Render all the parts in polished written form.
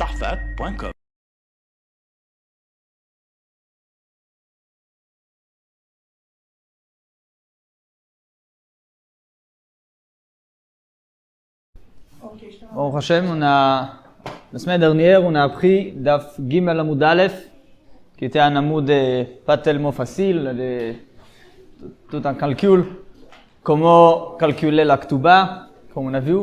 arfat.com. Baruch Hashem, la semaine dernière, on a appris Daf Gimel Amoud Aleph, qui était un amoud pas tellement facile, tout un calcul, comment calculer la Ktuba, comme on a vu.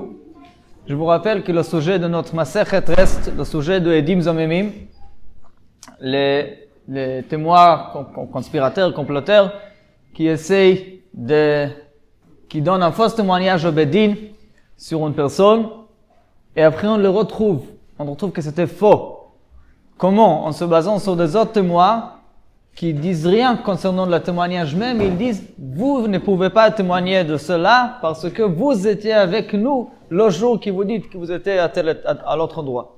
Je vous rappelle que le sujet de notre Masechet reste le sujet de Edim Zomemim, les témoins conspirateurs, comploteurs, qui donnent un faux témoignage au Bedin sur une personne, et après on retrouve que c'était faux. Comment? En se basant sur des autres témoins qui disent rien concernant le témoignage même, ils disent, vous ne pouvez pas témoigner de cela parce que vous étiez avec nous le jour que vous dites que vous étiez à l'autre endroit.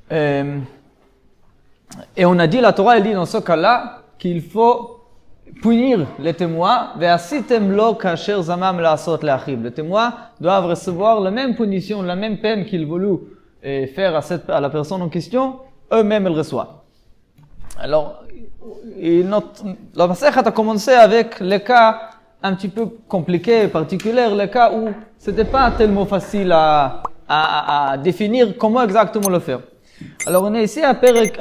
Et on a dit, la Torah, elle dit dans ce cas-là, qu'il faut punir les témoins. Les témoins doivent recevoir la même punition, la même peine qu'ils voulaient faire à la personne en question, eux-mêmes ils reçoivent. Alors, la Masechet a commencé avec les cas un petit peu compliqués, particuliers, les cas où c'était pas tellement facile à définir comment exactement le faire. Alors, on est ici à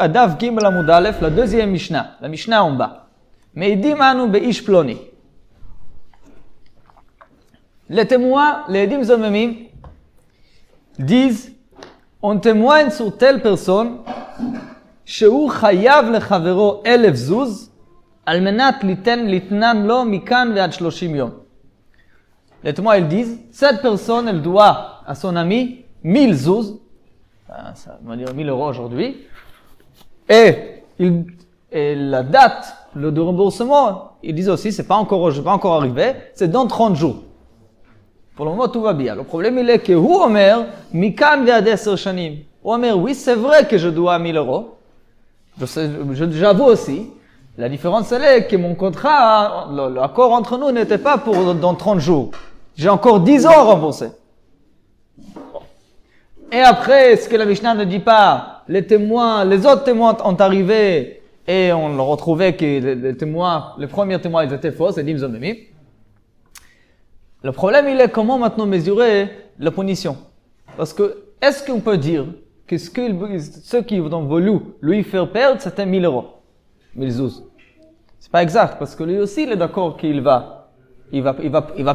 Daf Gimel Amoud Aleph, la deuxième Mishnah, la Mishnah en bas. Meidim anu beish ploni. Les témoins, les Edim Zomemim, disent, on témoigne sur telle personne, שהוא חייב לחברו 1,000 זוז, על מנת לתנן לו מכאן ועד 30 יום. Les témoins, ils disent, cette personne, elle doit à son ami 1000 zouz, ça veut dire 1000 euros aujourd'hui, et la date de remboursement, ils disent aussi, c'est pas encore arrivé, c'est dans 30 jours. Pour le moment, tout va bien. Le problème, il est que, hu omer, mikan ve'ad 10 shanim. Hu omer, oui, c'est vrai que je dois 1000 euros. J'avoue aussi. La différence, elle est que mon contrat, l'accord entre nous n'était pas pour dans 30 jours. J'ai encore 10 ans à rembourser. Et après, ce que la Mishnah ne dit pas, les autres témoins ont arrivé et on retrouvait que les premiers témoins, ils étaient faux, c'est Edim Zomemim. Le problème, il est comment maintenant mesurer la punition. Parce que, est-ce qu'on peut dire que ceux qui ont voulu lui faire perdre, c'était 1000 euros, 1000 zouz. C'est pas exact, parce que lui aussi, il est d'accord qu'il va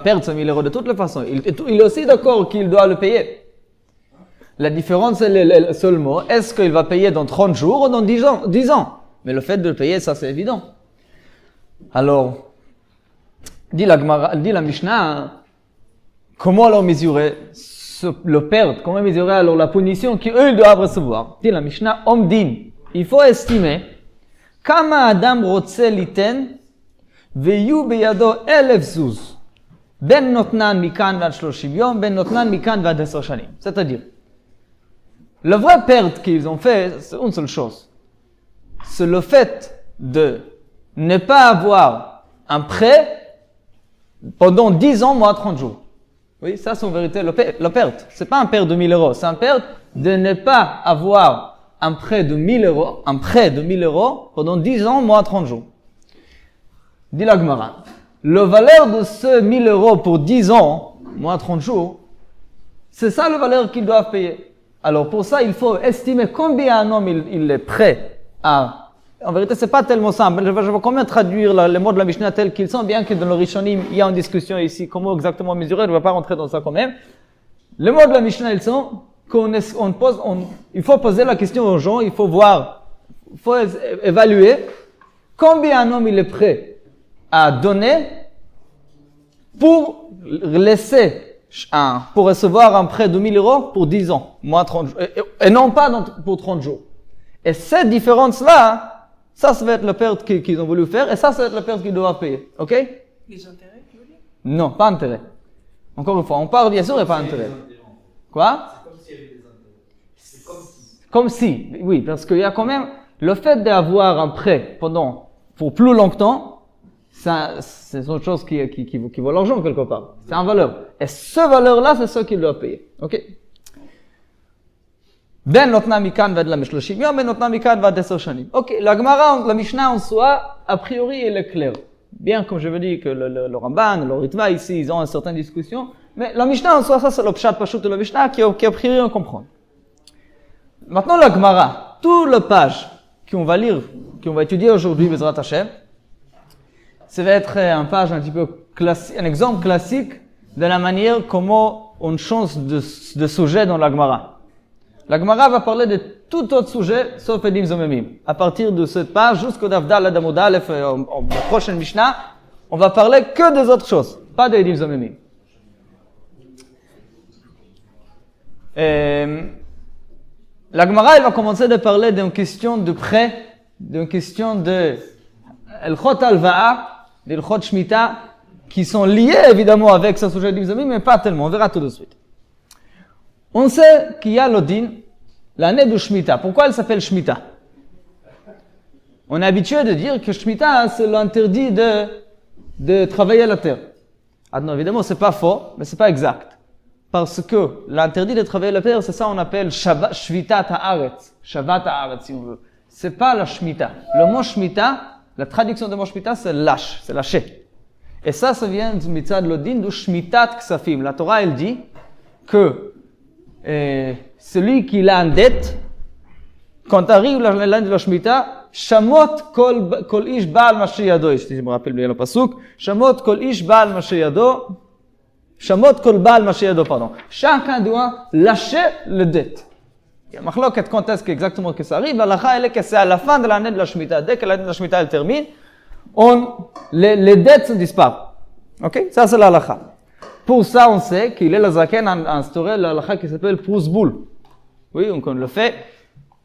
perdre ces 1000 euros de toute la façon. Il est aussi d'accord qu'il doit le payer. La différence, est seulement, est-ce qu'il va payer dans 30 jours ou dans 10 ans? Mais le fait de le payer, ça c'est évident. Alors, dit la Mishnah, comment alors mesurer le perdre? Comment mesurer alors la punition qu'eux ils doivent recevoir? Dit la Mishnah, Omdin, il faut estimer, Kama Adam rotse liten, veyu beyado 1,000 zuz, ben notnan mikan vad 30 yom, ben notnan mikan vad 10 shanim. C'est-à-dire, la vraie perte qu'ils ont fait, c'est une seule chose. C'est le fait de ne pas avoir un prêt pendant 10 ans, moins 30 jours. Oui, ça c'est en vérité la perte. C'est pas un perte de 1000 euros, c'est un perte de ne pas avoir un prêt de 1000 euros pendant 10 ans, moins 30 jours. Dit la Gemara, la valeur de ce 1000 euros pour 10 ans, moins 30 jours, c'est ça la valeur qu'ils doivent payer. Alors pour ça, il faut estimer combien un homme il est prêt à... En vérité, c'est pas tellement simple. Je vais quand même traduire les mots de la Mishnah tels qu'ils sont, bien que dans le Rishonim, il y a une discussion ici, comment exactement mesurer, je ne vais pas rentrer dans ça quand même. Les mots de la Mishnah, ils sont il faut poser la question aux gens, il faut évaluer combien un homme il est prêt à donner pour pour recevoir un prêt de 1000 euros pour 10 ans, moins 30 jours, et non pas pour 30 jours. Et cette différence-là, ça va être la perte qu'ils ont voulu faire, et ça va être la perte qu'ils doivent payer. Ok? Les intérêts, tu veux dire? Non, pas intérêt. Encore une fois, on parle bien sûr et pas intérêt. Quoi? C'est comme s'il y avait des intérêts. C'est Comme si, oui, parce qu'il y a quand même, le fait d'avoir un prêt pour plus longtemps, ça, c'est une chose qui vaut l'argent quelque part. C'est une valeur. Et cette valeur-là, c'est ce qu'il doit payer. Ok? בין נותנה מכאן ועד ל-30 יום, בין נותנה מכאן ועד 10 שנים. Ok, la Gemara, la Mishnah en soi, a priori, elle est claire. Bien, comme je vous dis que le Ramban, le Ritva, ici, ils ont une certaine discussion. Mais la Mishnah en soi, ça c'est le Pshat Pashut de la Mishnah qui a priori on comprend. Maintenant, la Gemara, tout le page qu'on va lire, qu'on va étudier aujourd'hui, Bezrat Hashem, ça va être un page un petit peu classique, un exemple classique de la manière comment on change de sujet dans la Gemara. La Gemara va parler de tout autre sujet, sauf Edim Zomemim. À partir de cette page, jusqu'au Dafdal Adamud Aleph, la prochaine Mishnah, on va parler que des autres choses, pas de Edim Zomemim. La Gemara, elle va commencer de parler d'une question de prêt, d'une question de Elchot Alva'a, d'Elchot Shmita, qui sont liés évidemment avec ce sujet d'Edim Zomemim, mais pas tellement, on verra tout de suite. On sait qu'il y a l'Odin, l'année de Shemitah. Pourquoi elle s'appelle Shemitah? On est habitué de dire que Shemitah, c'est l'interdit de travailler la terre. Ah non, évidemment, c'est pas faux, mais c'est pas exact. Parce que l'interdit de travailler la terre, c'est ça qu'on appelle Shvitat Haaretz. Shavat Haaretz, si on veut. C'est pas la Shemitah. Le mot Shemitah, la traduction du mot Shemitah, c'est lâche, c'est lâcher. Et ça vient du mitzvah de l'Odin, du Shmitat Ksafim. La Torah, elle dit que celui qui l'a en dette, quand arrive l'année de la Shemitah, Shamot kol ish baal mashiyado, si je me rappelle bien le pasuk, Shamot kol ish baal mashiyado, Shamot kol baal mashiyado, pardon. Chacun doit lâcher le dette. Il y a marloquet quand est-ce exactement que ça arrive, l'halakha elle est que c'est à la fin de l'année de la Shemitah. Dès que l'année de la Shemitah elle termine, les dettes se disparent. Ok? Ça c'est l'halakha. Pour ça, on sait qu'il est le Zaken a instauré l'halakha qui s'appelle Prousboul. Oui, donc on le fait.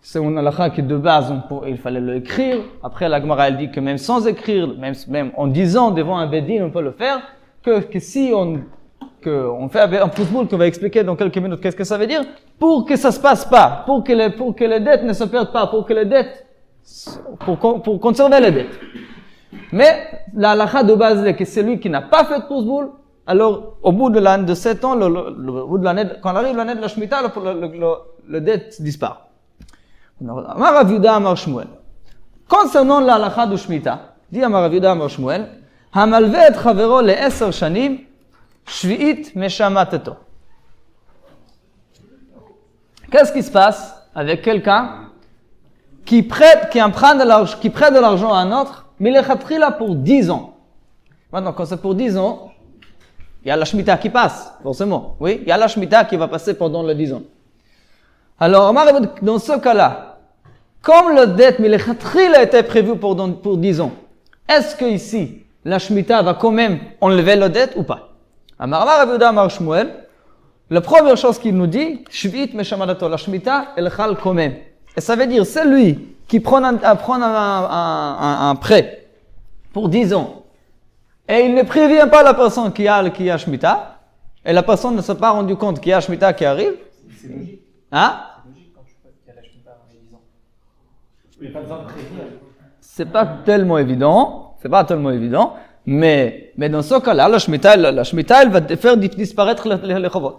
C'est une halakha qui de base, il fallait l'écrire. Après, la Gemara, elle dit que même sans écrire, même en disant devant un Bedin, on peut le faire. Que si on fait un Prousboul qu'on va expliquer dans quelques minutes qu'est-ce que ça veut dire, pour que ça se passe pas, pour que les dettes ne se perdent pas, pour conserver les dettes. Mais la halakha de base est que celui qui n'a pas fait de Prousboul, alors, au bout de 7 ans, quand arrive l'année de la Shemitah, le dette disparaît. Amar Rav Yehuda Amar Shmuel. Concernant la halakha de Shemitah, dit Amar Rav Yehuda Amar Shmuel, Hamalve et chavero le 10 shanim, shvi'it meshamateto. Qu'est-ce qui se passe avec quelqu'un qui prête de l'argent à un autre, mais il est là pour 10 ans. Maintenant, quand c'est pour 10 ans, il y a la Shemitah qui passe, forcément. Oui, il y a la Shemitah qui va passer pendant les 10 ans. Alors, dans ce cas-là, comme le dette Milechatchil a été prévu pour 10 ans, est-ce que ici, la Shemitah va quand même enlever le dette ou pas? Amar Rav Yehuda Amar Shmuel, la première chose qu'il nous dit, Shvit Meshamadato, la Shemitah, elle chal quand même. Et ça veut dire, c'est lui qui prend un prêt pour 10 ans, et il ne prévient pas la personne qui a Shemitah, et la personne ne s'est pas rendu compte qu'il y a Shemitah qui arrive. C'est logique. Hein? C'est logique quand tu vois qu'il y a la Shemitah dans les 10 ans. Il n'y a pas besoin de prévenir. C'est pas tellement évident, mais dans ce cas-là, la Shemitah, elle va faire disparaître les chavot.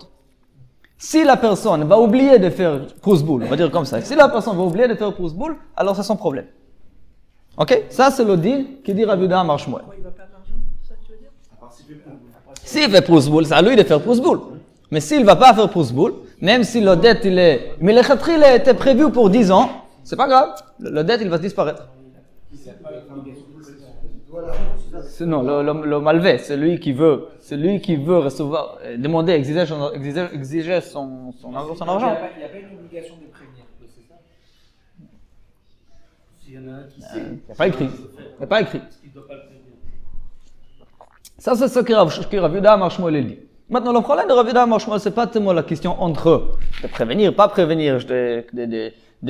Si la personne va oublier de faire Prousboul, on va dire comme ça, si la personne va oublier de faire Prousboul, alors c'est son problème. Ok? Ça, c'est le deal qui dit Rav Yehuda Amar Shmuel. Il va perdre l'argent, ça tu veux dire? S'il fait Prousboul, c'est à lui de faire Prousboul. Mais s'il ne va pas faire Prousboul, même si le dette, mais le Khatri, il a été prévu pour 10 ans, c'est pas grave. Le dette, il va disparaître. Non, le malvé, c'est lui qui veut recevoir, demander, exiger son argent. Il n'y a pas une obligation de prévenir, c'est ça? S'il y en a un qui sait. Il n'y a pas écrit. Il ne doit pas le prévenir. Ça, c'est ce que Rav Yehuda Amar Shmuel dit. Maintenant, le problème de Rav Yehuda Amar Shmuel, c'est pas tellement la question entre eux. De prévenir, pas prévenir, de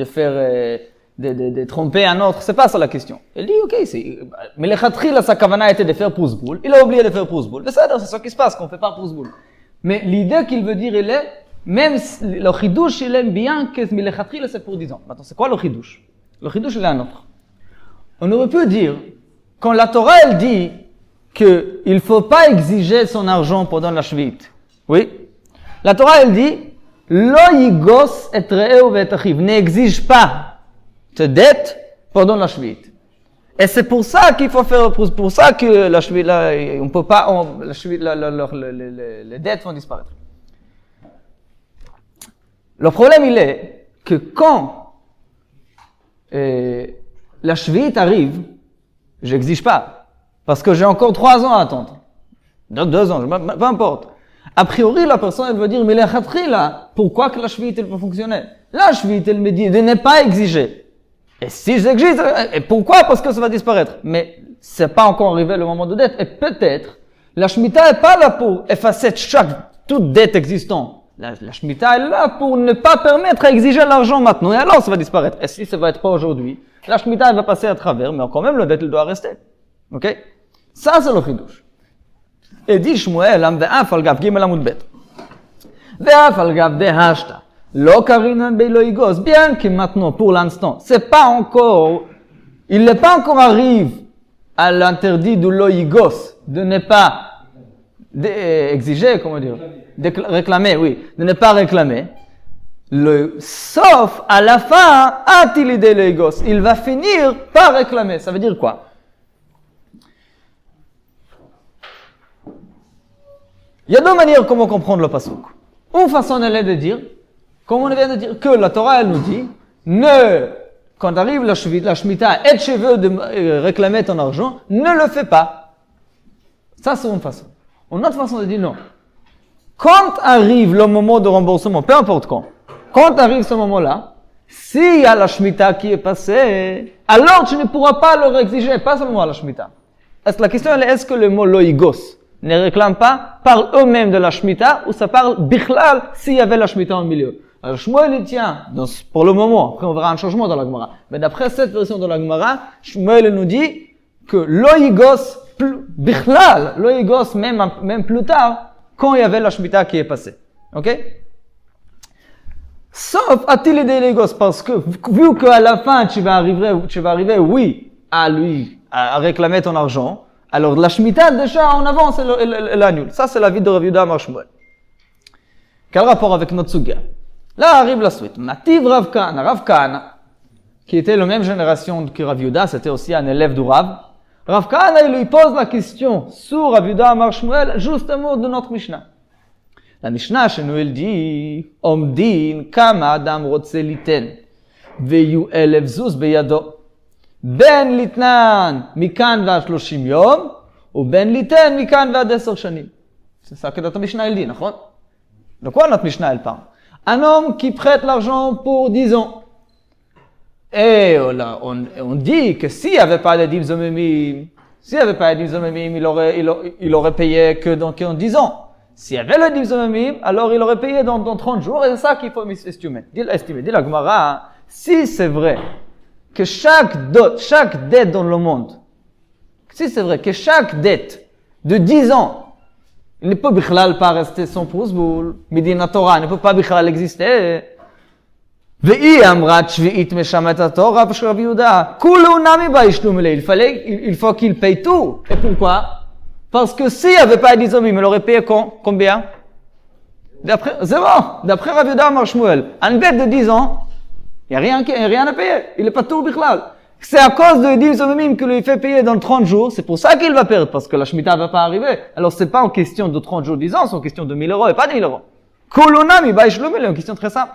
faire, de tromper un autre, c'est pas ça la question. Il dit, ok, mais le Khatri, sa kavana était de faire Prousboul. Il a oublié de faire Prousboul. Mais c'est ce qui se passe, qu'on fait pas Prousboul. Mais l'idée qu'il veut dire, il est, même le chidouche, il aime bien que le Khatri, c'est pour 10 ans. Maintenant, c'est quoi le chidouche? Le chidouche, il est un autre. On aurait pu dire, quand la Torah, elle dit qu'il ne faut pas exiger son argent pendant la Shvit. Oui. La Torah, elle dit Lo yigos et re'eu ve'et achiv. N'exige pas te dette pendant la shvit. Et c'est pour ça qu'il faut faire, pour ça que la shvit, là, on peut pas, la shvit, les dettes vont disparaître. Le problème, il est que quand la shvit arrive, j'exige pas. Parce que j'ai encore 3 ans à attendre. 2 ans, peu importe. A priori, la personne, elle veut dire, mais les khatri, là, pourquoi que la shvit, elle peut fonctionner? La shvit, elle me dit de ne pas exiger. Et si j'exige, et pourquoi? Parce que ça va disparaître. Mais c'est pas encore arrivé le moment de dette. Et peut-être, la Shemitah est pas là pour effacer toute dette existante. La Shemitah est là pour ne pas permettre à exiger l'argent maintenant. Et alors, ça va disparaître. Et si ça va être pas aujourd'hui, la Shemitah, elle va passer à travers, mais quand même, la dette, elle doit rester. Ok? Ça, c'est le chidouche. Et dit Shmuel, am ve'af al gav gimel amud bet. Ve'af al gav de hashta. Lo karinan beilo igos. Bien que maintenant, pour l'instant, c'est pas encore, il n'est pas encore arrivé à l'interdit de lo igos, de ne pas exiger, comment dire, réclamer, oui, de ne pas réclamer. Sauf à la fin, a-t-il idée lo igos. Il va finir par réclamer. Ça veut dire quoi? Il y a 2 manières comment comprendre le pasuk. Une façon, elle est de dire, comme on vient de dire, que la Torah, elle nous dit, quand arrive la Shemitah, et tu veux de réclamer ton argent, ne le fais pas. Ça, c'est une façon. Une autre façon de dire non. Quand arrive le moment de remboursement, peu importe quand arrive ce moment-là, s'il y a la Shemitah qui est passée, alors tu ne pourras pas leur exiger, pas seulement à la Shemitah. La question elle est, est-ce que le mot loïgos ne réclame pas, parle eux-mêmes de la Shemitah, ou ça parle bichlal s'il y avait la Shemitah en milieu? Alors, Shmuel, il tient, pour le moment, après on verra un changement dans la Gemara. Mais d'après cette version de la Gemara, Shmuel nous dit que loïgos, bichlal, loïgos, même plus tard, quand il y avait la Shemitah qui est passée. Ok? Sauf, a-t-il aidé loïgos, parce que, vu qu'à la fin, tu vas arriver, oui, à réclamer ton argent, alors la Shemitah, déjà, en avance, elle annule. Ça, c'est la vie de Rav Yehuda Amar Shmuel. Quel rapport avec notre sugya? Là arrive la suite. Mativ Rav Kahana, qui était la même génération que Rav Yehuda, c'était aussi un élève du Rav. Rav Kahana, il lui pose la question sur Rav Yehuda Amar Shmuel, justement de notre Mishnah. La Mishnah, chez nous, elle dit, Omdin kama adam rotse liten, veyu elev zuz beyado. Ben litnan mikan va 30 yom, ou ben liten mikan va 10 shanim. C'est ça que notre Mishnah, elle dit, נכון? De quoi notre Mishnah, elle parle? Un homme qui prête l'argent pour 10 ans. Et on dit que s'il n'y avait pas de divzomemim, il aurait payé que dans 10 ans. S'il y avait le divzomemim, alors il aurait payé dans 30 jours, et c'est ça qu'il faut estimer. Dit la Gemara, si c'est vrai que chaque dette dans le monde, si c'est vrai que chaque dette de 10 ans, il ne peut pas rester sans pouce-boule. Medina Torah ne peut pas exister. Il faut qu'il paye tout. Et pourquoi? Parce que s'il n'y avait pas 10 hommes, il aurait payé combien? C'est bon. D'après Rav Yehuda Amar Shmuel, une dette de 10 ans, il n'y a rien à payer. Il n'est pas tout bichlal. C'est à cause de 10 hommes que lui fait payer dans 30 jours. C'est pour ça qu'il va perdre, parce que la Shemitah ne va pas arriver. Alors, c'est pas en question de 30 jours, 10 ans, c'est en question de 1000 euros et pas de 1000 euros. Kolonami, c'est une question très simple.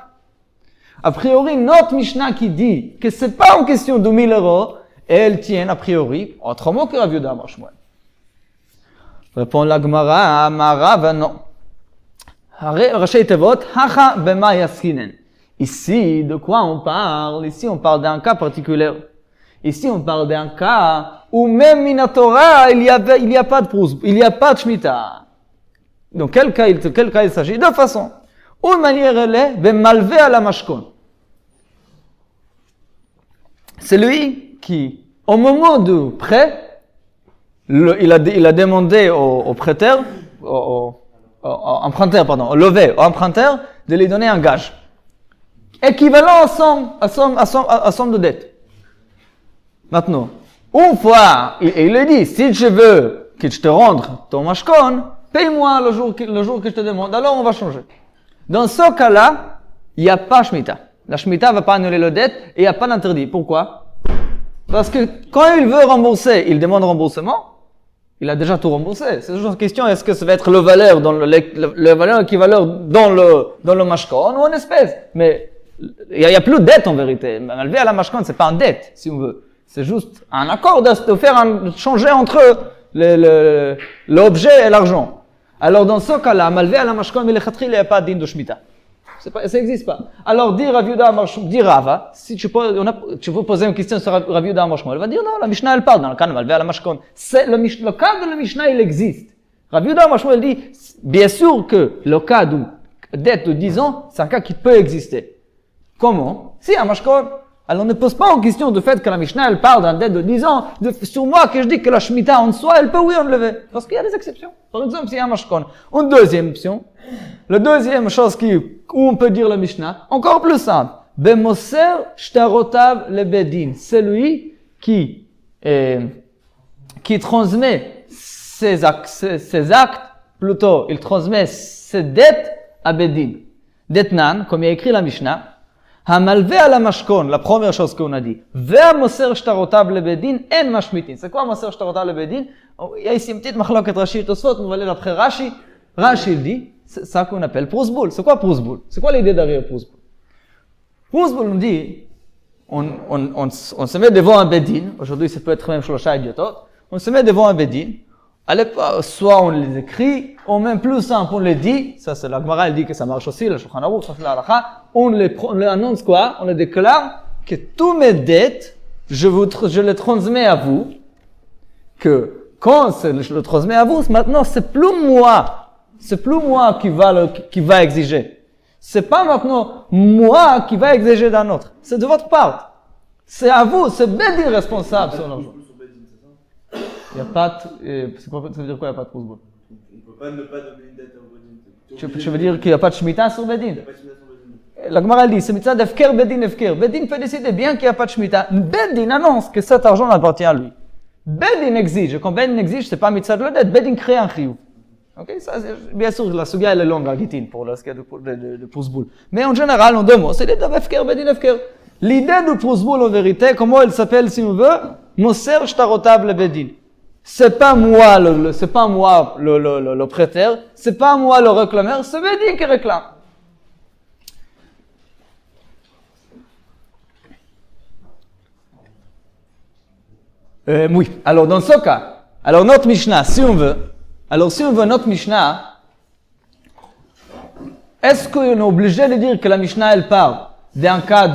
A priori, notre Mishnah qui dit que c'est pas en question de 1000 euros, elle tient a priori autrement que Rav Yehuda Amar Shmuel. Répond la Gemara, Amara, non. Rashi Tevot, Hacha bema yaskinen. Ici, de quoi on parle? Ici, on parle d'un cas particulier. Ici, on parle d'un cas où même Minatora, il y a pas de prous, il n'y a pas de Shemitah. Donc, quel cas il s'agit? De façon. Une manière, elle est de malver à la mashkon. C'est lui qui, au moment du prêt, il a demandé au prêteur, au emprunteur, au emprunteur, de lui donner un gage. Équivalent à somme de dette. Maintenant, une fois, il lui dit, si je veux que je te rende ton mashkon, paye-moi le jour que je te demande, alors on va changer. Dans ce cas-là, il n'y a pas Shemitah. La Shemitah ne va pas annuler la dette et il n'y a pas d'interdit. Pourquoi? Parce que quand il veut rembourser, il demande remboursement. Il a déjà tout remboursé. C'est toujours une question, est-ce que ça va être le valeur dans le valeur équivalent dans le mashkon ou en espèces? Mais il y a plus de dette en vérité. Malvé à la mashkon, c'est pas une dette, si on veut. C'est juste un accord de faire changer entre l'objet et l'argent. Alors dans ce cas-là, malvé à la mashkon, il n'y a pas d'in de Shemitah. Ça n'existe pas. Alors, dire Rav Yehuda Amar Shmuel, dire Rava, si tu veux poser une question sur Rav Yehuda Amar Shmuel, elle va dire non, la Mishnah elle parle dans le cas de Malvé à la Mashkon. Le cas de la Mishnah il existe. Rav Yehuda Amar Shmuel dit, bien sûr que le cas de dette de 10 ans, c'est un cas qui peut exister. Comment? Si à Mashkon, alors ne pose pas en question du fait que la Mishnah elle parle d'un dette de 10 ans, sur moi que je dis que la Shemitah en soi, elle peut oui enlever. Parce qu'il y a des exceptions. Par exemple, s'il y a un Mashkon. Une deuxième option. La deuxième chose où on peut dire la Mishnah, encore plus simple. Bemoser shtarotav le bedin. Celui qui transmet ses actes, plutôt, il transmet ses dettes à bedin. Detnan, comme il y a écrit la Mishnah, Hamalve à la mashkon, la première chose qu'on a dit. Vers moser shtarotav le bedin, en mashmitin. C'est quoi moser shtarotav le bedin? Il y a ici une petite machloket Rashi et Tosfot, on va aller après Rashi. Rashi dit, c'est ça qu'on appelle prosboul. C'est quoi prosboul? C'est quoi l'idée derrière prosboul? Prosboul, on dit, on se met devant un bedin. Aujourd'hui, ça peut être même shlosha idiotot. On se met devant un bedin. Soit on les écrit, ou même plus simple, on les dit. Ça, c'est la Gemara, elle dit que ça marche aussi, le Shulchan Aruch, ça c'est la halakha. On les annonce quoi? On les déclare que tous mes dettes, je les transmets à vous. Que quand je le transmets à vous, maintenant, c'est plus moi qui va exiger. C'est pas maintenant moi qui va exiger d'un autre. C'est de votre part. C'est à vous, c'est Bedin responsable sur l'argent. Il n'y a pas de, ça veut dire quoi, il n'y a pas de prosboul? On ne peut pas ne pas donner une dette au Bedin. Tu veux dire qu'il n'y a pas de Shemitah sur Bedin? La Gemara dit, c'est mitzvah d'Efker, Bedin, Efker. Bedin peut décider bien qu'il n'y a pas de Shemitah. Bedin annonce que cet argent appartient à lui. Bedin exige. Quand Bedin exige, c'est pas mitzvah de la dette. Bedin crée un chiyuv. Ok, ça, bien sûr, la sugia elle est longue à Gitin pour le cas de prosboul. Mais en général, en deux mots, c'est l'idée d'Efker, Bedin, Efker. L'idée du prosboul, en vérité, comment elle s'appelle, si on veut, Moser shtarotav le Bedin. C'est pas moi le prêteur, c'est pas moi le réclameur, c'est Bedin qui réclame. Oui. Alors, dans ce cas, notre Mishnah, si on veut notre Mishnah, est-ce qu'on est obligé de dire que la Mishnah, elle parle d'un cas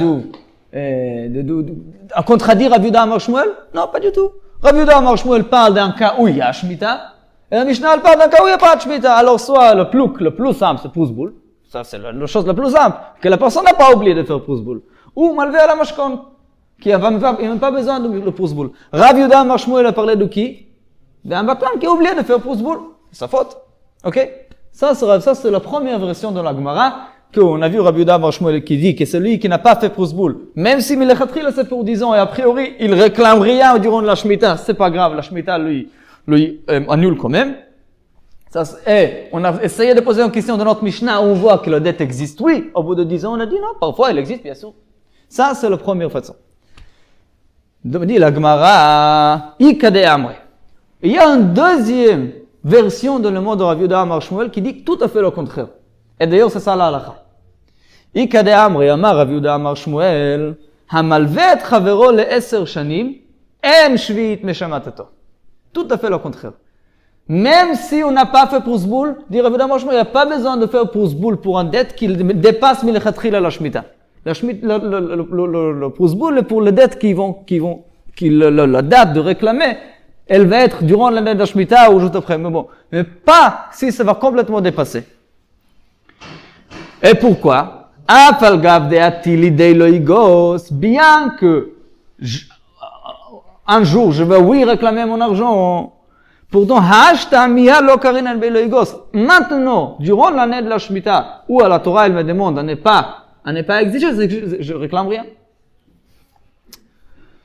à contredire Rav Yehuda Amar Shmuel? Non, pas du tout. Rav Yehuda Amar Shmuel parle d'un cas où il y a Shemitah, et la Mishnah, elle parle d'un cas où il n'y a pas de Shemitah. Alors, soit le plus simple, c'est prosboul. Ça, c'est la chose la plus simple, que la personne n'a pas oublié de faire prosboul. Ou malvé à la mashkon, qui n'a même pas besoin de le prosboul. Rav Yehuda Amar Shmuel a parlé de qui? D'un bâton qui a oublié de faire prosboul. C'est sa faute. Ok? Ça, c'est la première version de la Gemara, qu'on a vu Rav Yehuda Amar Shmuel qui dit que celui qui n'a pas fait prosboul, même si Milechatri l'a fait pour 10 ans, et a priori, il réclame rien durant la Shemitah, c'est pas grave, la Shemitah lui annule quand même. On a essayé de poser une question dans notre Mishnah, où on voit que la dette existe, oui. Au bout de 10 ans, on a dit non, parfois elle existe, bien sûr. Ça, c'est la première façon. Dit la Gemara, Ikade Amre. Il y a une deuxième version de le mot de Rav Yehuda Amar Shmuel qui dit tout à fait le contraire. Et d'ailleurs, c'est ça la halakha. Ikade Amre, Amar Rav Yehuda Amar Shmuel, Hamalve et chavero le 10 shanim, en shvit meshamateto. Tout à fait le contraire. Même si on n'a pas fait prosboul, dit Rav Yehuda Amar Shmuel, il n'y a pas besoin de faire prosboul pour une dette qui dépasse milechatri la Shemitah. Le prosboul est pour les dettes la date de réclamer, elle va être durant l'année de la Shemitah ou juste après. Mais pas si ça va complètement dépasser. Et pourquoi? Bien que un jour je vais réclamer mon argent. Pourtant, maintenant, durant l'année de la Shemitah, où à la Torah elle me demande à ne pas exiger, je réclame rien.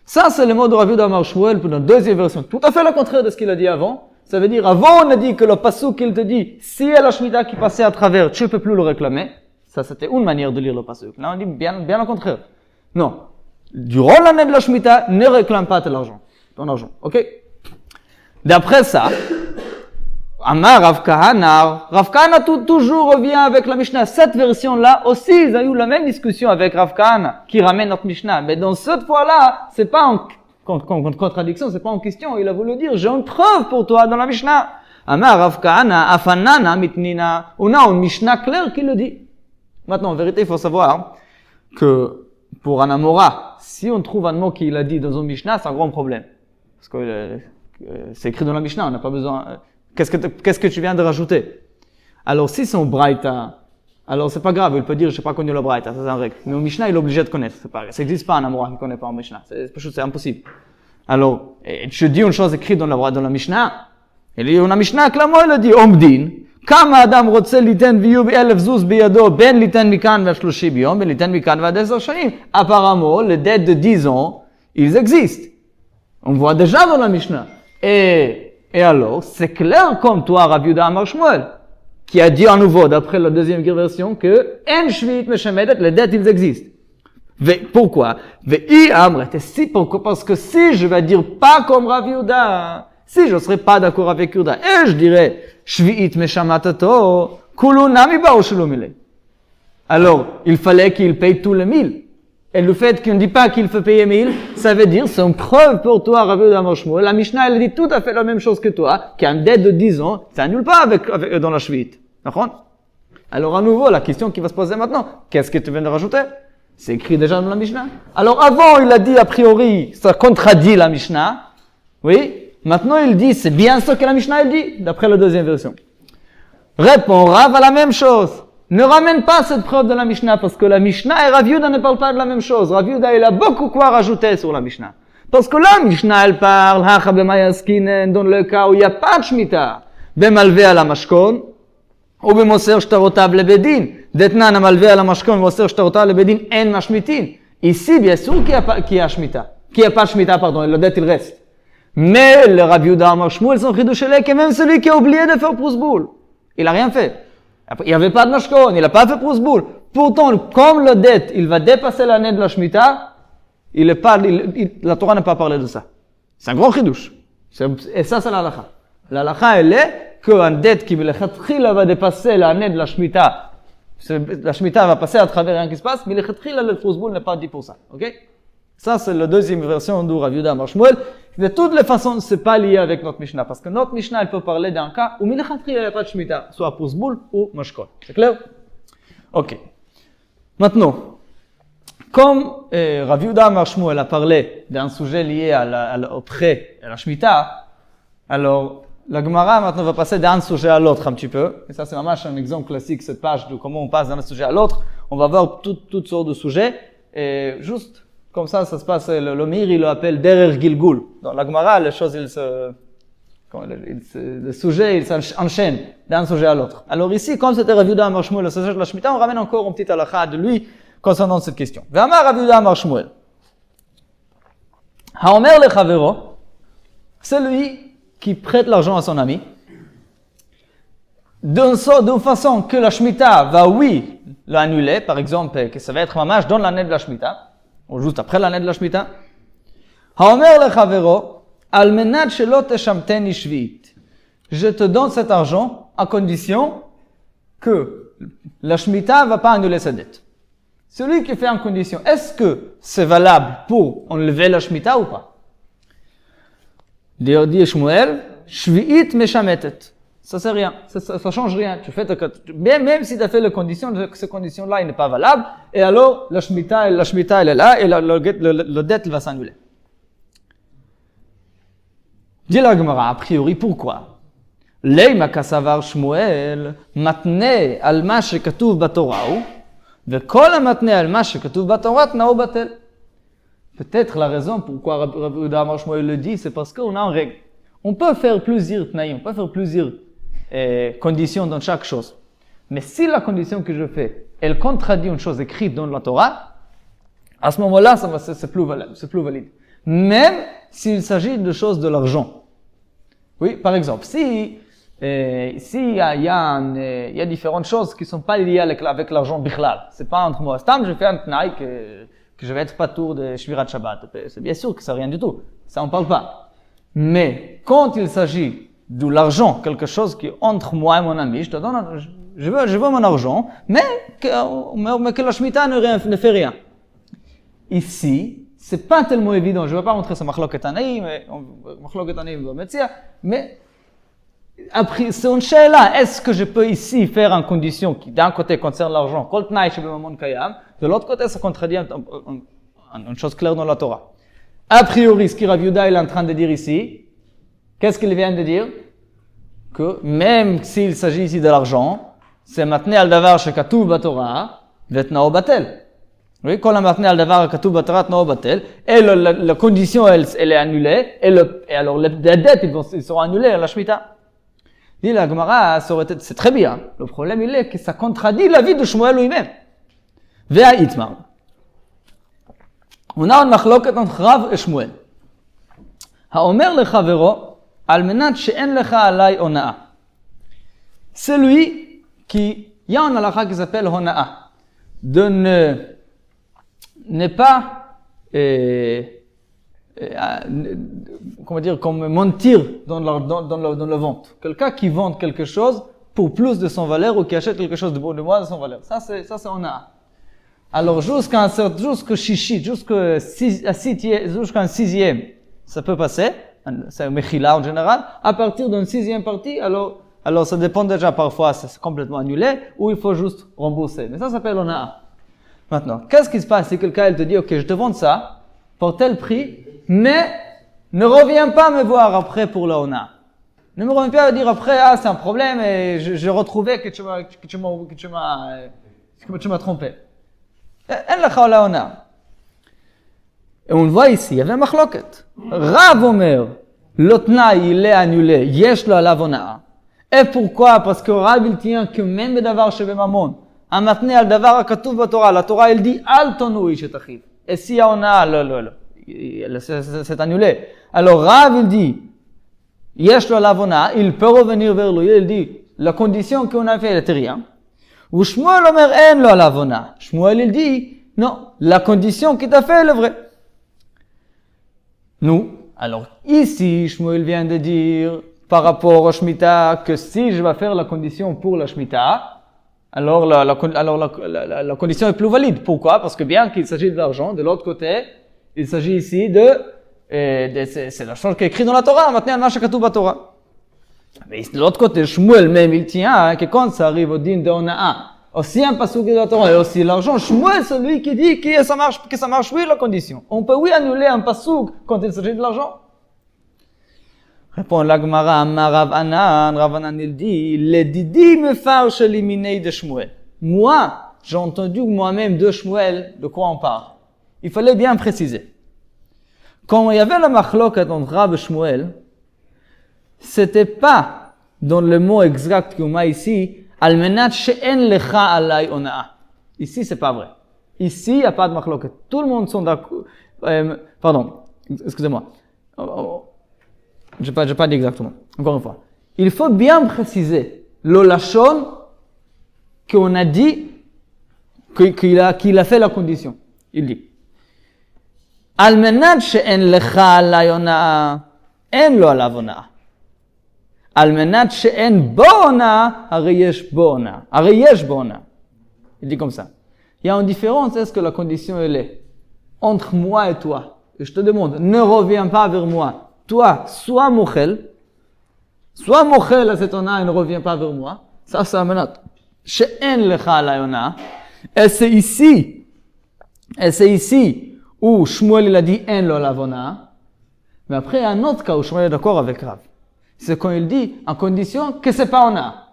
Ça, c'est le mot de Rav Yehuda Amar Shmuel pour une deuxième version. Tout à fait le contraire de ce qu'il a dit avant. Ça veut dire, avant, on a dit que le pasuk qu'il te dit, si il y a la Shemitah qui passait à travers, tu ne peux plus le réclamer. Ça, c'était une manière de lire le pasuk. Là, on dit bien au contraire. Non. Durant l'année de la Shemitah, ne réclame pas ton argent. Ok? D'après ça, Amar Rav Kahana toujours revient avec la Mishnah. Cette version-là aussi, ils ont eu la même discussion avec Rav Kahana, qui ramène notre Mishnah. Mais dans cette fois-là, c'est pas en contradiction, c'est pas en question. Il a voulu dire, j'ai une preuve pour toi dans la Mishnah. Amar Rav Kahana, afanana mitnina. On a une Mishnah claire qui le dit. Maintenant, en vérité, il faut savoir que pour un Amora, si on trouve un mot qu'il a dit dans une Mishnah, c'est un grand problème. Parce que c'est écrit dans la Mishnah, on n'a pas besoin... Qu'est-ce que tu viens de rajouter? Alors, si c'est un Braïta, alors c'est pas grave, il peut dire, je n'ai pas connu le Braïta, ça c'est un règle. Mais au Mishnah, il est obligé de connaître. Ça n'existe pas un Amora qui ne connaît pas en Mishnah. C'est impossible. Alors, je dis une chose écrite dans la Mishnah. Il y a une Mishnah, clairement, il a dit, Omdin, כמה אדם רוצה ליתן ויהיו ב1,000 זוז בידו, בין ליתן מכאן ועד 30 יום, בין ליתן מכאן ועד 10 שנים. Apparemment, les dettes de 10 ans, ils existent. On voit déjà dans la Mishnah. Et alors, c'est clair comme toi, Rav Yehuda Amar Shmuel, qui a dit à nouveau, d'après la deuxième version, que En Shvi'it Meshemedet, les dettes, ils existent. Pourquoi? Pourquoi? Parce que si je vais dire pas comme Rav Yehuda, si je ne serais pas d'accord avec Yehuda, et je dirais, Shvi'it Meshamatato, Kulu Nami Ba'u Shalomile. Alors, il fallait qu'il paye tous les 1000. Et le fait qu'on ne dit pas qu'il faut payer 1000, ça veut dire, c'est une preuve pour toi, Rav Yehuda Amar Shmuel. La Mishnah, elle dit tout à fait la même chose que toi, qu'il y a une dette de 10 ans, ça annule pas dans la Shvi'it. D'accord? Alors, à nouveau, la question qui va se poser maintenant, qu'est-ce que tu viens de rajouter? C'est écrit déjà dans la Mishnah. Alors, avant, il a dit, a priori, ça contradit la Mishnah. Oui? Maintenant, il dit, c'est bien ce que la Mishnah, elle dit, d'après la deuxième version. Répond Rav à la même chose. Ne ramène pas cette preuve de la Mishnah, parce que la Mishnah et Rav Yehuda ne parlent pas de la même chose. Rav Yehuda, il a beaucoup quoi rajouter sur la Mishnah. Parce que la Mishnah, elle parle, dans le cas où il n'y a pas de Shemitah, bemalvé à la mashkon, ou bemoser shtarotav lebedin. Detnan amalvé à la mashkon, bemoser shtarotav lebedin, en mashmitin. Ici, bien sûr qu'il y a Shemitah. Qu'il n'y a pas de Shemitah, pardon, le dette, il reste. Mais le Rav Yehuda Amar Shmuel, son chidouch est que même celui qui a oublié de faire prosboul, il a rien fait. Il n'y avait pas de mashkon, il n'a pas fait prosboul. Pourtant, comme le dette, il va dépasser l'année de la Shemitah, la Torah n'a pas parlé de ça. C'est un grand chidouch. Et ça, c'est l'halakha. L'halakha, elle est qu'un dette qui va dépasser l'année de la Shemitah, la Shemitah va passer à travers rien qui se passe, mais le prosboul n'est pas dit pour ça. Ok? Ça, c'est la deuxième version du Rav Yehuda Amar Shmuel. De toutes les façons, c'est pas lié avec notre Mishnah. Parce que notre Mishnah, elle peut parler d'un cas où il n'y a pas de Shemitah, soit pour Zboul ou Mashkol. C'est clair? Ok. Maintenant, comme Rav Yehuda Amar Shmuel a parlé d'un sujet lié au prêt, à la Shemitah, alors la Gemara maintenant va passer d'un sujet à l'autre un petit peu. Et ça, c'est vraiment un exemple classique, cette page de comment on passe d'un sujet à l'autre. On va voir toutes sortes de sujets. Et juste comme ça se passe, le Mir, il l'appelle Derer Gilgul. Dans la Gemara, les choses, le sujet, il s'enchaîne d'un sujet à l'autre. Alors ici, comme c'était Rav Yehuda Amar Shmuel, le sujet de la Shemitah, on ramène encore une petite halakha de lui concernant cette question. Ve'amar Rav Yehuda Amar Shmuel. Ha'omer lechavero, celui qui prête l'argent à son ami, d'une façon que la Shemitah va, oui, l'annuler, par exemple, que ça va être mamash dans l'année de la Shemitah, ou juste après l'année de la Shemitah. Haomer lechavero, al menat shelo teshamteni shvi'it. Je te donne cet argent à condition que la Shemitah va pas annuler sa dette. Celui qui fait en condition, est-ce que c'est valable pour enlever la Shemitah ou pas? Dit Shmuel, shvi'it meshametet. Ça c'est rien, ça change rien. Tu fais même si tu as fait les conditions, ces conditions-là, il n'est pas valable, et alors la Shemitah elle est là, et le dette va s'annuler. Dit la Gemara, a priori, pourquoi? Leima kasavar Shmuel, matne al ma shekatuv batorah, vekol matne al ma shekatuv batorah tnao batel. Peut-être la raison pourquoi Rav Yehuda Amar Shmuel le dit, c'est parce qu'on a une règle. On peut faire plusieurs tnaïm, on peut faire plusieurs conditions dans chaque chose. Mais si la condition que je fais, elle contradit une chose écrite dans la Torah, à ce moment-là, c'est plus valide. Même s'il s'agit de choses de l'argent. Oui, par exemple, si Ici, il y a différentes choses qui ne sont pas liées avec l'argent bichlal. C'est pas entre moi. Stam, je fais un tnaï que je vais être patour de Shmirat Shabbat. C'est bien sûr que ça rien du tout. Ça, on parle pas. Mais quand il s'agit de l'argent, quelque chose qui est entre moi et mon ami, je te donne, je veux mon argent, mais que la Shemitah ne fait rien. Ici, c'est pas tellement évident. Je ne vais pas montrer ce Machlok Anaïm, mais après, c'est une chose là. Est-ce que je peux ici faire une condition qui d'un côté concerne l'argent, de l'autre côté, ça contredit une chose claire dans la Torah. A priori, ce que Rav Yehuda est en train de dire ici, qu'est-ce qu'il vient de dire? Que même s'il s'agit ici de l'argent, c'est matne al davar shekatuv batorah vetnao batel. Oui, quand la matne al davar katuv batorah vetnao batel, et la condition elle est annulée, et alors les dettes ils seront annulées à la Shemitah. Dit la Gemara, c'est très bien. Le problème il est que ça contredit l'avis de Shmuel lui-même. Vea itmar. On a une machloket entre Rav et Shmuel. Haomer lechavero, al menat she'en lecha alay onaa. Celui qui, il y a un halakha qui s'appelle honaa, de ne pas, comment dire, comme mentir dans le vente. Quelqu'un qui vend quelque chose pour plus de son valeur ou qui achète quelque chose de moins de son valeur. Ça c'est honaa. Alors, jusqu'à shishit, jusqu'à un sixième, ça peut passer. C'est un mechila en général. À partir d'une sixième partie, alors ça dépend déjà parfois, c'est complètement annulé, ou il faut juste rembourser. Mais ça s'appelle onaa. Maintenant, qu'est-ce qui se passe si quelqu'un, elle te dit, ok, je te vends ça, pour tel prix, mais ne reviens pas me voir après pour le onaa. Ne me reviens pas me dire après, c'est un problème et je retrouvais que tu m'as trompé. Et on le voit ici, il y avait un machloket. Rav Omer, l'otnaï, il est annulé, yesh lo alav onaa. Et pourquoi? Parce que Rav, il tient que même davar shebe mamon, a matne al davar katuv batorah, la Torah, elle dit, al tonu ish et achiv. Et si il y a onaa, c'est annulé. Alors Rav, il dit, yesh lo alav onaa, il peut revenir vers lui, il dit, la condition qu'on a fait, elle était rien. Ou Shmuel Omer en lo alav onaa. Shmuel, il dit, non, la condition qui t'a fait, elle est vraie. Nous, alors ici, Shmuel vient de dire, par rapport au Shemitah, que si je vais faire la condition pour la Shemitah, alors la condition est plus valide. Pourquoi? Parce que bien qu'il s'agisse de l'argent, de l'autre côté, il s'agit ici c'est la chose qui est écrite dans la Torah, maintenant, Nasha Katuv Torah. Mais de l'autre côté, Shmuel même, il tient, que quand ça arrive au din de Onaa, aussi un pasuk de la Torah et aussi l'argent, Shmuel, celui qui dit que ça marche, oui, la condition. On peut, oui, annuler un pasuk quand il s'agit de l'argent. Répond la Gemara, Amar Rav Anan, il dit, les didi me farche éliminer de Shmuel. Moi, j'ai entendu moi-même de Shmuel, de quoi on parle. Il fallait bien préciser. Quand il y avait la machloket entre Rav et Shmuel, c'était pas dans le mot exact qu'on a ici, al menat she'en lecha alay onaa. Ici, c'est pas vrai. Ici, il n'y a pas de machloket. Tout le monde sont d'accord. Pardon, excusez-moi. Je n'ai pas dit exactement. Encore une fois. Il faut bien préciser le lachon qu'on a dit qu'il a fait la condition. Il dit al menat she'en lecha alay onaa en lo alav onaa. Al menat she'en bo onaa hare yesh bo onaa. Hare yesh bo onaa. Il dit comme ça. Il y a une différence, est-ce que la condition elle est entre moi et toi? Et je te demande, ne reviens pas vers moi. Toi, sois mochel à cet onaa et ne reviens pas vers moi. Ça, c'est un menat. She'en lecha alay onaa. Et c'est ici où Shmuel il a dit en lo alav onaa. Mais après, il y a un autre cas où Shmuel est d'accord avec Rav. C'est quand il dit en condition que c'est pas onaa.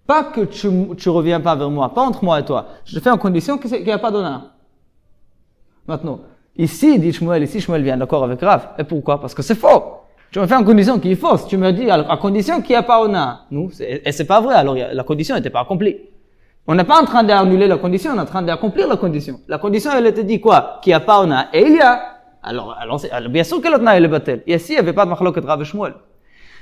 Pas que tu reviens pas vers moi, pas entre moi et toi. Je fais en condition qu'il n'y a pas d'onaa. Maintenant, ici Shmuel vient d'accord avec Rav. Et pourquoi? Parce que c'est faux. Tu me fais en condition qui est fausse. Tu me dis à condition qu'il n'y a pas onaa. Nous, et c'est pas vrai. Alors la condition n'était pas accomplie. On n'est pas en train d'annuler la condition, on est en train d'accomplir la condition. La condition, elle était dit quoi? Qu'il n'y a pas onaa. Et il y a. Alors bien sûr que l'autre est batel. Et ici, il n'y avait pas de machloket Rav et Shmuel.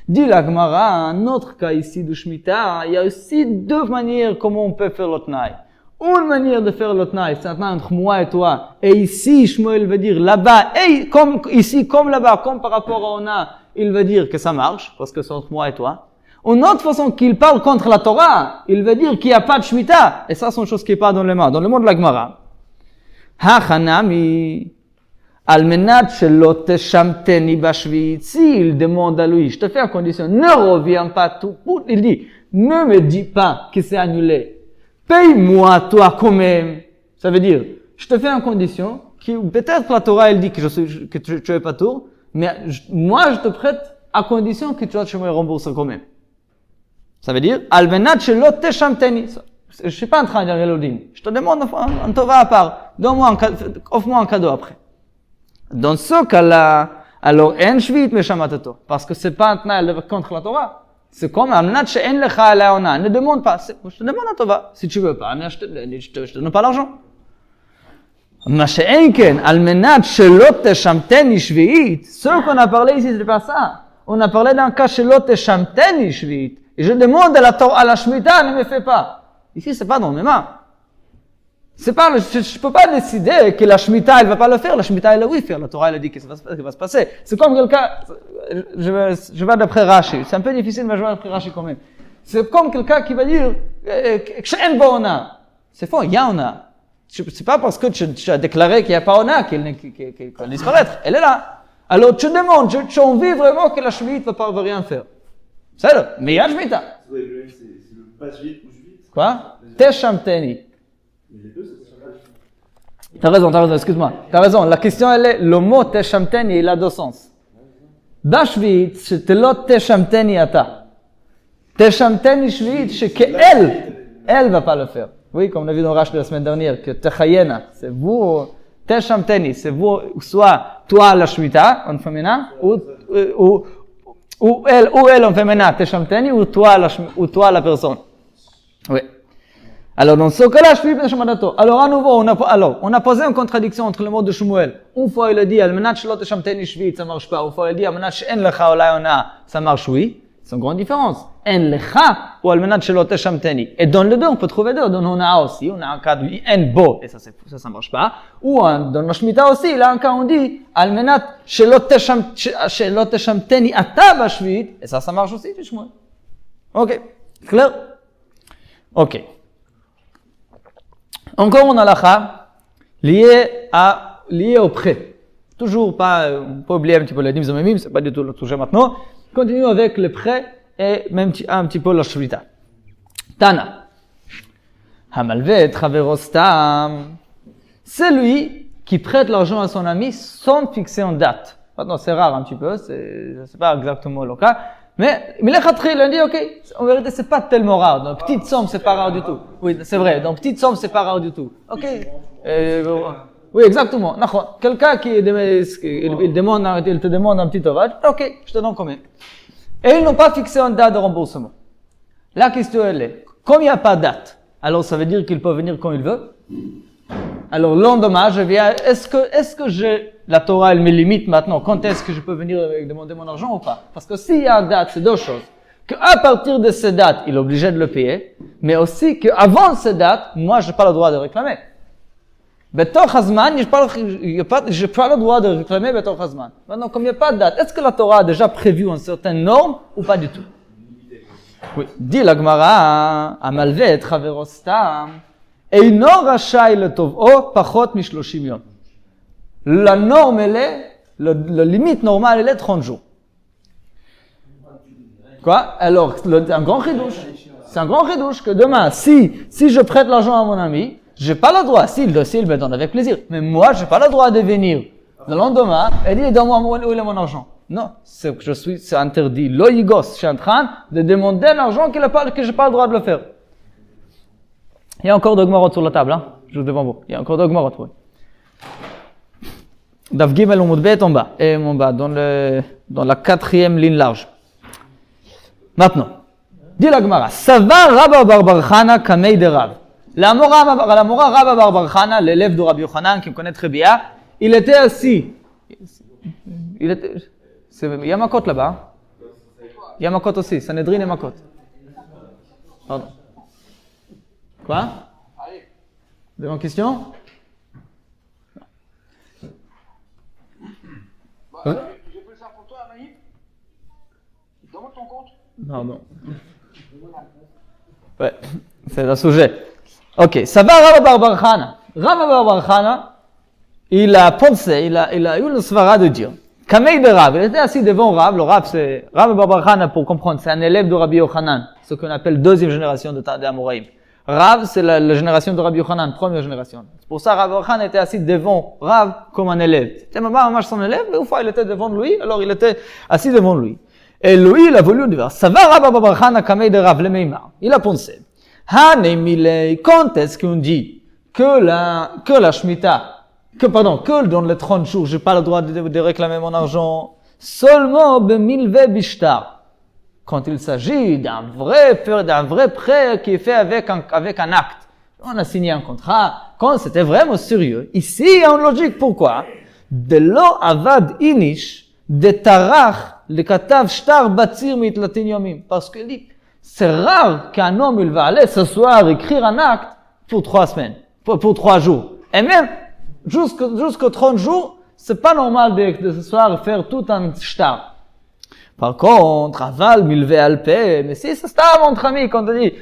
Dit la Gemara, un autre cas ici de Shemitah, il y a aussi deux manières comment on peut faire le Tnaï. Une manière de faire le Tnaï, c'est maintenant entre moi et toi. Et ici, Shmuel veut dire là-bas, et comme ici, comme là-bas, comme par rapport à Ona, il veut dire que ça marche, parce que c'est entre moi et toi. Une autre façon qu'il parle contre la Torah, il veut dire qu'il n'y a pas de Shemitah. Et ça, c'est une chose qui n'est pas dans le monde de la Gemara. Hachanami, almenat shelo teshamteni bashvit. Si il demande à lui, je te fais une condition, ne reviens pas tout. Il dit, ne me dis pas que c'est annulé. Paye-moi toi quand même. Ça veut dire, je te fais une condition, qui peut-être la Torah elle dit que tu es pas tout, mais moi je te prête à condition que tu me rembourses quand même. Ça veut dire, almenat shelo teshamteni. Je suis pas en train de dire l'Odin. Je te demande un tova à part. Offre-moi un cadeau après. Dans ce cas-là, alors en shvit meshamatato. Parce que c'est pas un tnaï contre la Torah. C'est comme almenat she'en lecha ala ona. Ne demande pas. Je te demande un tova. Si tu veux pas, je te donne pas l'argent. Ma she'en ken almenat shelo teshamteni shvit. Ce qu'on a parlé ici, c'est pas ça. On a parlé d'un cas shelo teshamteni shvit. Et je demande à la Shemitah, ne me fais pas. Ici, c'est pas dans mes mains. C'est pas, je peux pas décider que la Shemitah, elle va pas le faire. La Shemitah, elle va oui faire. La Torah, elle a dit que ça va se passer. C'est comme quelqu'un, je vais d'après Rashi. C'est un peu difficile, mais je vais d'après Rashi quand même. C'est comme quelqu'un qui va dire, K'shen bo ona. C'est faux, il y a ona. C'est pas parce que tu as déclaré qu'il n'y a pas ona qu'elle va disparaître. Elle est là. Alors, tu demandes, tu as envie vraiment que la Shemitah va rien faire. C'est là. Mais il y a Shemitah. C'est le pas juif ou juif. Quoi? Teshamteni. Mais les deux, c'est ça. T'as raison, excuse-moi. T'as raison. La question, elle est, le mot teshamteni, il a deux sens. Bashvit, c'est lo teshamteni ata. Teshamteni shvit, c'est elle va pas le faire. Oui, comme on a vu dans Rashi de la semaine dernière, que techayena, c'est vous, teshamteni, c'est vous, soit toi la shvita, en féminin, ou elle en féminin, teshamteni, ou toi la personne. Oui. Alors, dans ce cas-là, je suis Shemadato. Alors, à nouveau, on a posé une contradiction entre le mot de Shmuel. Une fois, il a dit, Almenat shelo teshamteni shvit, ça marche pas. Une fois, il a dit, Almenat she'en lecha olai ona, ça marche, oui. C'est une grande différence. En lecha ou Almenat shelo teshamteni. Et dans les deux, on peut trouver deux. Dans Ona aussi, on a un cas de en bo, et ça marche pas. Ou dans la Shemitah aussi, là, un cas, on dit, Almenat shelo teshamteni ata bashvit, et ça marche aussi, tu Shmuel. Ok. Clair? Ok. Encore une halakha liée au prêt. Toujours pas, on peut oublier un petit peu les dîmes et c'est pas du tout le sujet maintenant. Continue avec le prêt et même un petit peu la shvita. Tana. Hamalvet chaverostam. C'est lui qui prête l'argent à son ami sans fixer une date. Maintenant, c'est rare un petit peu, c'est pas exactement le cas. Mais il a dit, ok, en vérité, c'est pas tellement rare. Dans petite somme, c'est pas rare du tout. Oui, c'est vrai. Dans petite somme, c'est pas rare du tout. Ok. Oui, exactement. Quelqu'un qui il te demande un petit ouvrage, ok, je te donne combien. Et ils n'ont pas fixé une date de remboursement. La question, elle est, comme il n'y a pas de date, alors ça veut dire qu'il peut venir quand il veut. Alors, le lendemain, je viens, est-ce que la Torah, elle me limite maintenant, quand est-ce que je peux venir demander mon argent ou pas? Parce que s'il y a une date, c'est deux choses. Qu'à partir de cette date, il est obligé de le payer, mais aussi qu'avant cette date, moi, j'ai pas le droit de réclamer. Betor Hazman, j'ai pas le droit de réclamer Betor Hazman. Maintenant, comme il n'y a pas de date, est-ce que la Torah a déjà prévu une certaine norme ou pas du tout? Oui. Dit la Gemara, Amalvet, Chaverostam, Eino rachai letov'o pachot mishloshim yom. La norme, elle est, la limite normale, elle est 30 jours. Quoi? Alors, un grand chidouche. C'est un grand chidouche que demain, si je prête l'argent à mon ami, j'ai pas le droit, s'il me donne avec plaisir. Mais moi, j'ai pas le droit de venir le lendemain et dire, donne-moi où est mon argent. Non, c'est interdit. Loïgos, je suis en train de demander l'argent que j'ai pas le droit de le faire. Il y a encore deux Gemorot sur la table, hein, juste devant vous. Il y a encore deux Gemorot, oui. Dav Gimel ou Moudbet en bas, dans la quatrième ligne large. Maintenant, dit la Gemara, Sava Rabba Bar Bar Chana Kamei de Rav. La Mora Rabba Bar Bar Chana, l'élève de Rabbi Yochanan, qui me connaît très bien, il était assis. Il y a ma cote là-bas. Il y a Makot aussi, Sanhedrin et Makot. Pardon. Quoi? Des questions? J'ai fait ça pour toi, Maïf. Demande ton compte. Pardon. Ouais, c'est le sujet. Ok, ça va Rav Bar Chana. Rav Bar Chana, il a pensé, il a eu le svara de dire. Kamei de Rav, il était assis devant Rav. Le Rav, c'est Rav Bar Chana, pour comprendre, c'est un élève de Rabbi Yochanan, ce qu'on appelle deuxième génération de Amoraïm. Rav, c'est la génération de Rabbi Yochanan, première génération. C'est pour ça Rav Bar Chana était assis devant Rav comme un élève. C'était même son élève, mais une fois il était devant lui, alors il était assis devant lui. Et lui, il a voulu dire, ça va Rav Bar Chana Kamei de Rav, le Meimar. Il a pensé, quand est-ce qu'on dit que la Shemitah, que dans les 30 jours, j'ai pas le droit de réclamer mon argent, seulement b'milveh bishtar. Quand il s'agit d'un vrai prêt qui est fait avec un acte. On a signé un contrat, quand c'était vraiment sérieux. Ici, il y a une logique, pourquoi? De lo avad inish, de tarach, le katav shtar batzir mitlatin yomim. Parce que c'est rare qu'un homme, il va aller ce soir écrire un acte pour 3 semaines, pour 3 jours. Et même, jusqu'aux 30 jours, c'est pas normal de ce soir faire tout un shtar. Par contre, aval, milvé alpé, mais si c'est ça, mon ami, quand on dit,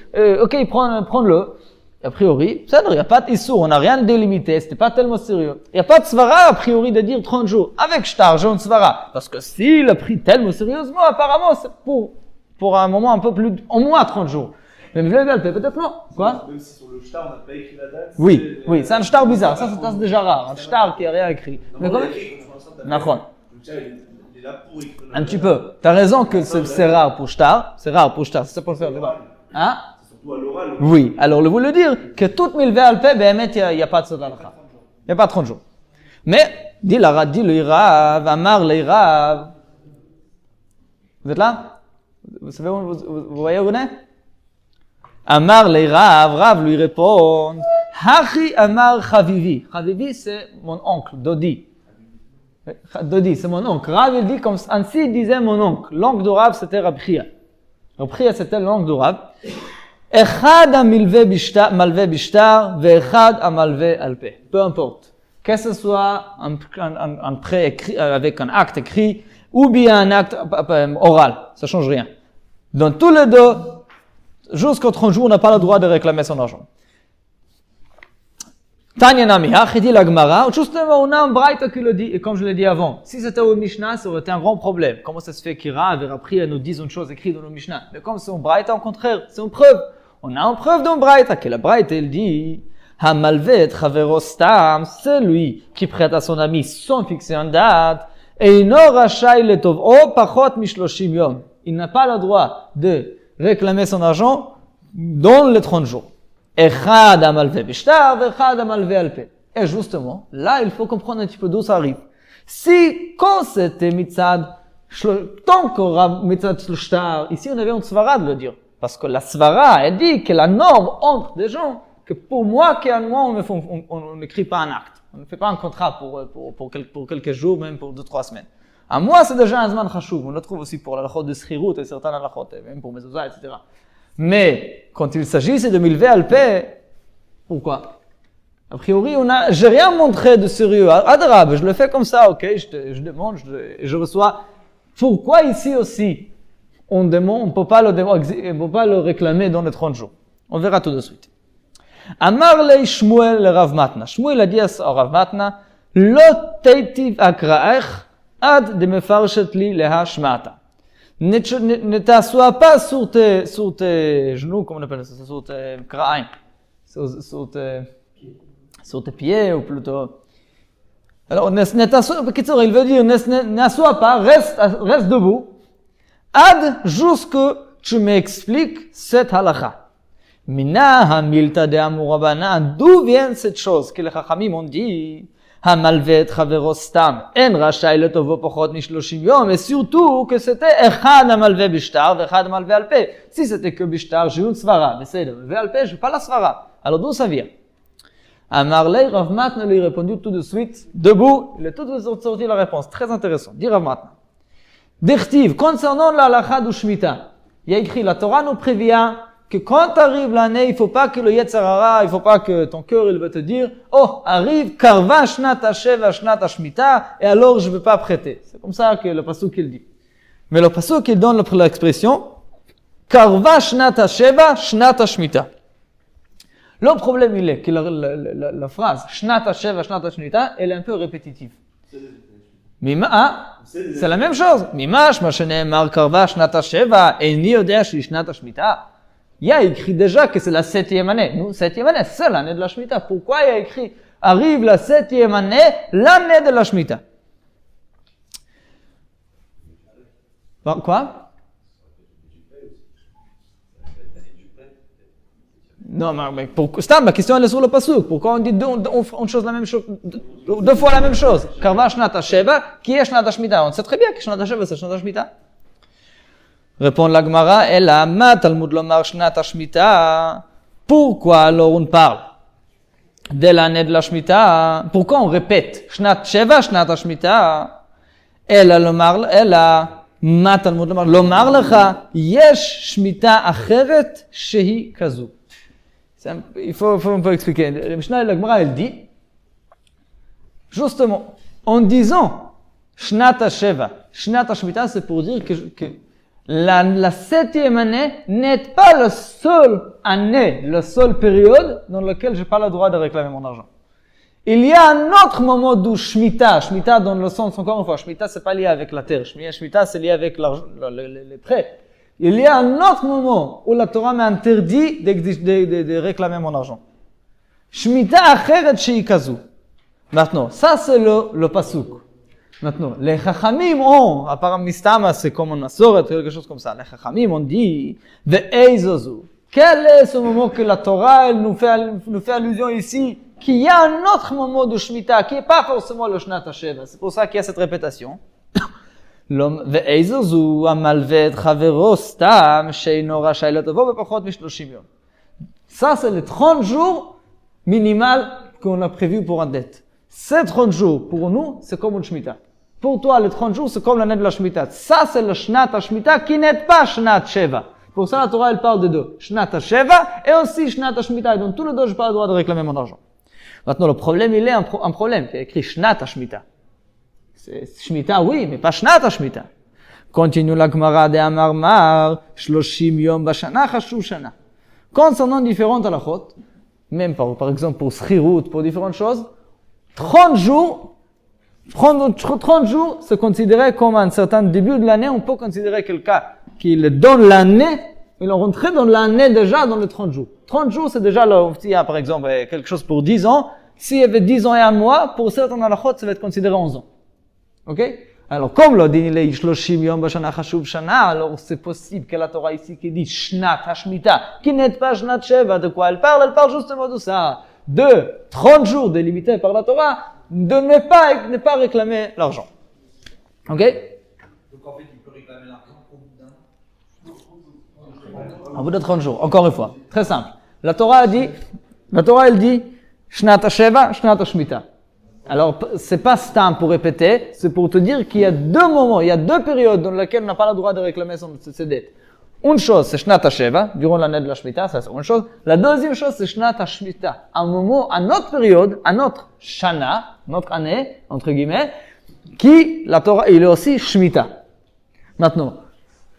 ok, prends-le, a priori, il n'y a pas d'issur, on n'a rien délimité, c'était pas tellement sérieux. Il n'y a pas de svara, a priori, de dire 30 jours. Avec shtar, j'ai une svara. Parce que s'il a pris tellement sérieusement, apparemment, c'est pour un moment un peu plus, au moins 30 jours. Mais milvé alpé, peut-être non. Quoi? Même si sur le shtar, on n'a pas écrit la date. Oui, c'est un shtar bizarre. Ça, c'est déjà rare. Un shtar qui n'a rien écrit. Mais quand même, Nachon. Il est là pour écrire. Un petit peu. T'as raison que c'est rare pour shtar. C'est rare pour shtar. C'est ça pour faire le débat. Hein? C'est surtout à l'oral. Oui. Alors, vous le dire que toute milvé alpé, ben, il n'y a pas de sodalcha. Il n'y a pas 30 jours. Mais, dit le Irav, Amar le Irav. Vous êtes là? Vous savez où vous voyez où on est? Amar le Rav lui répond, Hachi Amar Chavivi. Chavivi, c'est mon oncle, Dodi. Dodi, c'est mon oncle. Rav, il dit comme ainsi disait mon oncle. L'oncle de Rav, c'était Rab Chia. Rab Chia, c'était l'oncle de Rav. Echad amalve bishtar, ve'echad amalve alpe. Peu importe. Que ce soit un prêt écrit, avec un acte écrit, ou bien un acte oral. Ça change rien. Dans tous les deux, jusqu'aux 30 jours, on n'a pas le droit de réclamer son argent. Tanya Namiha, dit la Gemara, justement, on a un braïta qui le dit, et comme je l'ai dit avant, si c'était au Mishnah, ça aurait été un grand problème. Comment ça se fait qu'Irav et Rapri nous disent une chose écrite dans le Mishnah? Mais comme c'est un braïta, au contraire, c'est une preuve. On a une preuve d'un braïta, que la braïta, il dit, Hamalvet Chaverostam, c'est lui qui prête à son ami sans fixer une date, et il n'aura shai le tov, o pachot mishloshim yom. Il n'a pas le droit de réclamer son argent dans les 30 jours. Echad amalve bishtar, echad amalve alpe. Et justement, là, il faut comprendre un petit peu d'où ça arrive. Si, quand c'était mitzad, tant qu'on mitzad shtar, ici on avait une svara de le dire. Parce que la svara, elle dit que la norme entre des gens, que pour moi, qu'à moi, on n'écrit pas un acte. On ne fait pas un contrat pour quelques jours, même pour 2-3 semaines. À moi, c'est déjà un zman chashuv. On le trouve aussi pour la halachot de schirut et certains halachot, même pour mezuzah, etc. Mais, quand il s'agit de milvé alpé, pourquoi? A priori, j'ai rien montré de sérieux. Adrab, je le fais comme ça, ok, je demande, je reçois. Pourquoi ici aussi, on ne peut pas le réclamer dans les 30 jours? On verra tout de suite. Amar le Shmuel le Rav Matna. Shmuel a dit à Rav Matna, Lo teitiv akraech ad de mefarshet li leha shmata. Ne t'assois pas sur tes genoux, comment on appelle ça, sur tes kraim, sur tes pieds, ou plutôt. Alors, ne t'assois, il veut dire, n'assois pas, reste debout, ad jusque tu m'expliques cette halakha. Mina hamilta de amurabanan, d'où vient cette chose que les chachamim ont dit? Hamalvet chavero stam, en rachai le tovo pochot mishloshim yom, et surtout que c'était echad hamalve bishtar, echad hamalve alpe. Si c'était que bishtar, j'ai une svara, mais c'est le alpe, je n'ai pas la svara. Alors d'où ça vient? Amarlei Rav Matna lui répondu tout de suite, debout, il a tout de suite sorti la réponse, très intéressant. Dit Rav Matna, D'Echtiv, concernant la halakha du Shemitah, il y a écrit, la Torah nous prévient que quand arrive l'année, il faut pas que le Yetzer Hara, il faut pas que ton cœur, il va te dire, oh, arrive, karva shnat hasheva shnat hashmita, et alors je veux pas prêter. C'est comme ça que le pasuk il dit. Mais le pasuk il donne l'expression, karva shnat hasheva shnat hashmita. Le problème il est que la phrase shnat hasheva shnat hashmita, elle est un peu répétitive. C'est la même chose. Mimash ma shene'emar karva shnat hasheva, eni yodea shi shnat hashmita. Il y a écrit déjà que c'est la 7e année. Nous, 7e année, c'est l'année de la Shemitah. Pourquoi il y a écrit, arrive la 7e année, l'année de la Shemitah? Bon, quoi? Non, mais ma question elle est sur le pasuk. Pourquoi on dit la même chose, deux fois la même chose? Karva shnat hasheva, qui est shnat hashmita? On sait très bien que shnat hasheva c'est shnat hashmita. Répond la Gemara, Ela ma Talmud lomar shnat hashmita. Pourquoi alors on parle de l'année de la Shemitah? Pourquoi on répète shnat sheva shnat hashmita? Ela ma Talmud lomar lecha yesh shmita acheret shehi kazu. Il faut un peu expliquer. Le Mishnah la Gemara elle dit justement en disant shnat hasheva shnat hashmita, c'est pour dire que la 7e année n'est pas la seule année, la seule période dans laquelle je n'ai pas le droit de réclamer mon argent. Il y a un autre moment d'où Shemitah dans le sens, encore une fois, Shemitah c'est pas lié avec la terre, Shemitah c'est lié avec les prêts. Il y a un autre moment où la Torah m'a interdit de réclamer mon argent. Shemitah acheret shehi kazu. Maintenant, ça c'est le pasuk. Maintenant, les Chachamim ont, apparemment, Mistama, c'est comme on Masoret, quelque chose comme ça. Les Chachamim ont dit, Ve'eizozu. Quel est ce moment que la Torah, elle nous fait allusion ici, qu'il y a un autre moment de Shemitah, qui n'est pas forcément le Shnat HaSheva. C'est pour ça qu'il y a cette répétition. Ve'eizozu, amalvet chavero stam, sheino rashai letovo, bepachot mishloshim yom. Ça, c'est les 30 jours minimal qu'on a prévu pour une dette. Ces 30 jours, pour nous, c'est comme une Shemitah. Pour toi, les 30 jours, c'est comme l'année de la Shemitah. Ça, c'est le Shnat HaShemitah qui n'est pas Shnat Sheva. Pour ça, la Torah, elle parle de deux. Shnat HaSheva et aussi Shnat HaShemitah. Et dans tous les deux, je n'ai pas le droit de réclamer mon argent. Maintenant, le problème, il est un problème. Il y a écrit Shnat HaShemitah. C'est Shemitah, oui, mais pas Shnat HaShemitah. Continue la Gemara de Amar, Shloshim Yom Bashana Chashuv Shana. Concernant différentes halachot, même par exemple pour Schirut, pour différentes choses, 30 jours, c'est considéré comme un certain début de l'année. On peut considérer quelqu'un qui le donne l'année, il est rentré dans l'année déjà dans les 30 jours. 30 jours, c'est déjà là, s'il y a par exemple quelque chose pour 10 ans, s'il y avait 10 ans et un mois, pour certains halachot, ça va être considéré 11 ans. Ok? Alors, comme le dit les Shloshim Yom Bashana Chashuv Shana, alors c'est possible que la Torah ici qui dit Shnat HaShemitah, qui n'est pas Shnat Sheva, de quoi elle parle justement de ça. De 30 jours délimités par la Torah, de ne pas réclamer l'argent. Ok? Donc en fait, il peut réclamer l'argent au bout d'un. Au bout de 30 jours, encore une fois. Très simple. La Torah elle dit, Shnat HaSheva, Shnat HaShemitah. Alors, c'est pas stam pour répéter, c'est pour te dire qu'il y a deux moments, il y a deux périodes dans lesquelles on n'a pas le droit de réclamer ses dettes. Une chose, c'est Shnat HaSheva, durant l'année de la Shemitah, ça c'est une chose. La deuxième chose, c'est Shnat HaShemitah. Un moment, à notre période, à notre Shana, notre année, entre guillemets, qui, la Torah, il est aussi Shemitah. Maintenant,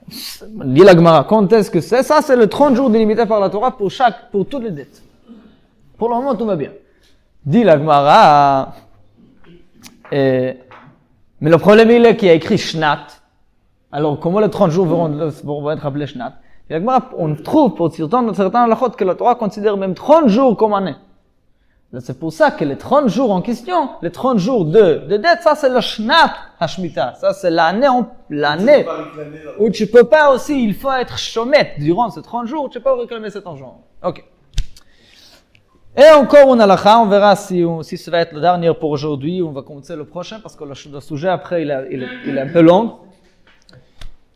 dit la Gemara, quand est-ce que c'est? Ça, c'est le 30 jours délimité par la Torah pour toutes les dettes. Pour le moment, tout va bien. Dit la Gemara, mais le problème, il est qu'il y a écrit Shnat. Alors, comment les 30 jours vont être appelés Shnat? Et on trouve pour certains halachot que la Torah considère même 30 jours comme année. C'est pour ça que les 30 jours en question, les 30 jours de dette, ça c'est le Shnat HaShemitah. Ça c'est l'année où tu peux pas aussi, il faut être chômette durant ces 30 jours, tu peux pas réclamer cet argent. Ok. Et encore une halakha, on verra si ça va être le dernier pour aujourd'hui, on va commencer le prochain parce que le sujet après il est un peu long.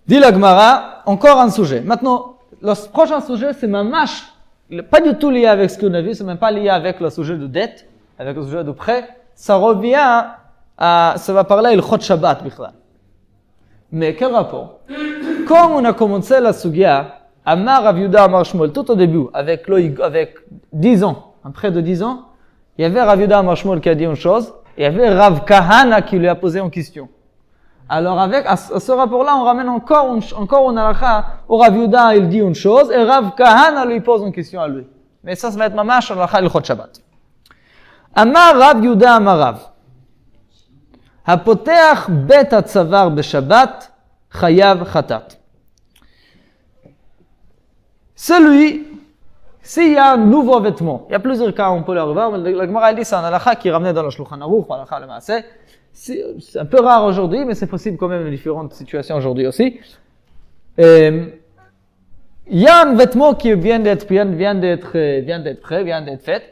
Dit la Gemara, encore un sujet. Maintenant, le prochain sujet, c'est mamash, pas du tout lié avec ce qu'on a vu, c'est même pas lié avec le sujet de dette, avec le sujet de prêt. Ça revient ça va parler le Chot Shabbat, bichlal. Mais quel rapport? Comme on a commencé la Sugia, Amar Rav Yehuda Amar Shmuel, tout au début, avec 10 ans, après de 10 ans, il y avait Rav Yehuda Amar Shmuel qui a dit une chose, et il y avait Rav Kahana qui lui a posé une question. Alors à ce rapport-là, on ramène encore une halakha où Rav Yehuda il dit une chose, et Rav Kahana lui pose une question à lui. Mais ça va être mamash halakha l'ilchot Shabbat. Amar Rav Yehuda Amar Rav. הפותח בית הצוואר בשבת, חייב חטאת. Celui, s'il y a un nouveau vêtement, il y a plusieurs cas, on peut le revoir, mais la Gemara dit c'est un halakha qui est ramené dans le Shulchan Aruch, halakha le Maaseh. C'est un peu rare aujourd'hui, mais c'est possible quand même dans différentes situations aujourd'hui aussi. Il y a un vêtement qui vient d'être prêt, vient d'être fait.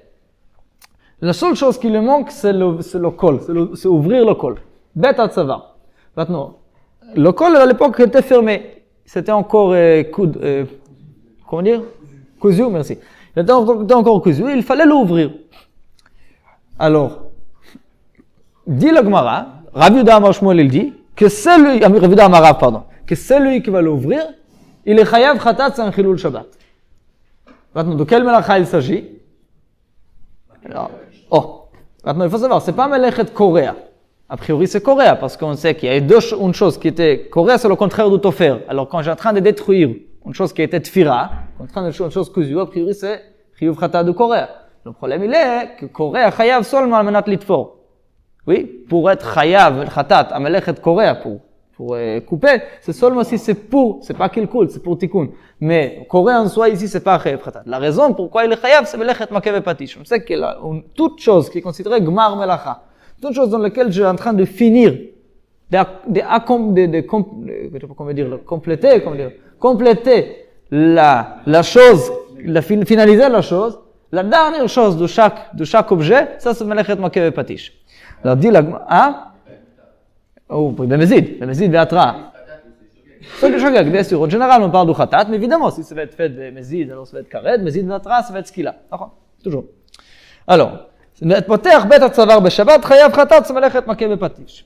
La seule chose qui lui manque, c'est le col, c'est ouvrir le col. Bet Hatzavar. Maintenant, le col à l'époque était fermé. C'était encore comment dire? Cousu, merci. Il était encore cousu, il fallait l'ouvrir. Alors, dit la Gemara, Rav Yehuda Amar Shmuel il dit que celui qui va l'ouvrir, il est chayav khatat, c'est un chilul Shabbat. Maintenant, de quel melacha il s'agit? Alors, maintenant il faut savoir, c'est pas melechet korea. A priori c'est korea, parce qu'on sait qu'il y a une chose qui était korea, c'est le contraire du tofer. Alors quand j'ai en train de détruire une chose qui était tfira, en train de détruire une chose cousu, a priori c'est chiyuv khatat de korea. Le problème il est que korea chayav seulement al menat litfor. Oui, pour être chayav khatat, a melechet korea, pour couper, c'est seulement si c'est pas kilkul, c'est pour tikkun. Mais korea en soi ici c'est pas chayav khatat. La raison pourquoi il est chayav, c'est melechet makev patish. On sait qu'il a toute chose qui est considérée gmar melacha. Toute chose dans laquelle je suis en train de finir, compléter la chose, finaliser la chose, la dernière chose de chaque objet, ça c'est melechet makev patish. Alors dit la במזיד והתראה. bien sûr. En général, on parle du khatat, mais évidemment, si ça va être fait de mezid, alors ça va être karet, mezid והתראה, ça va être skila. Toujours. Alors, פותח בית הצוואר בשבת, חייב חטאת, זה מלאכת מכה בפטיש.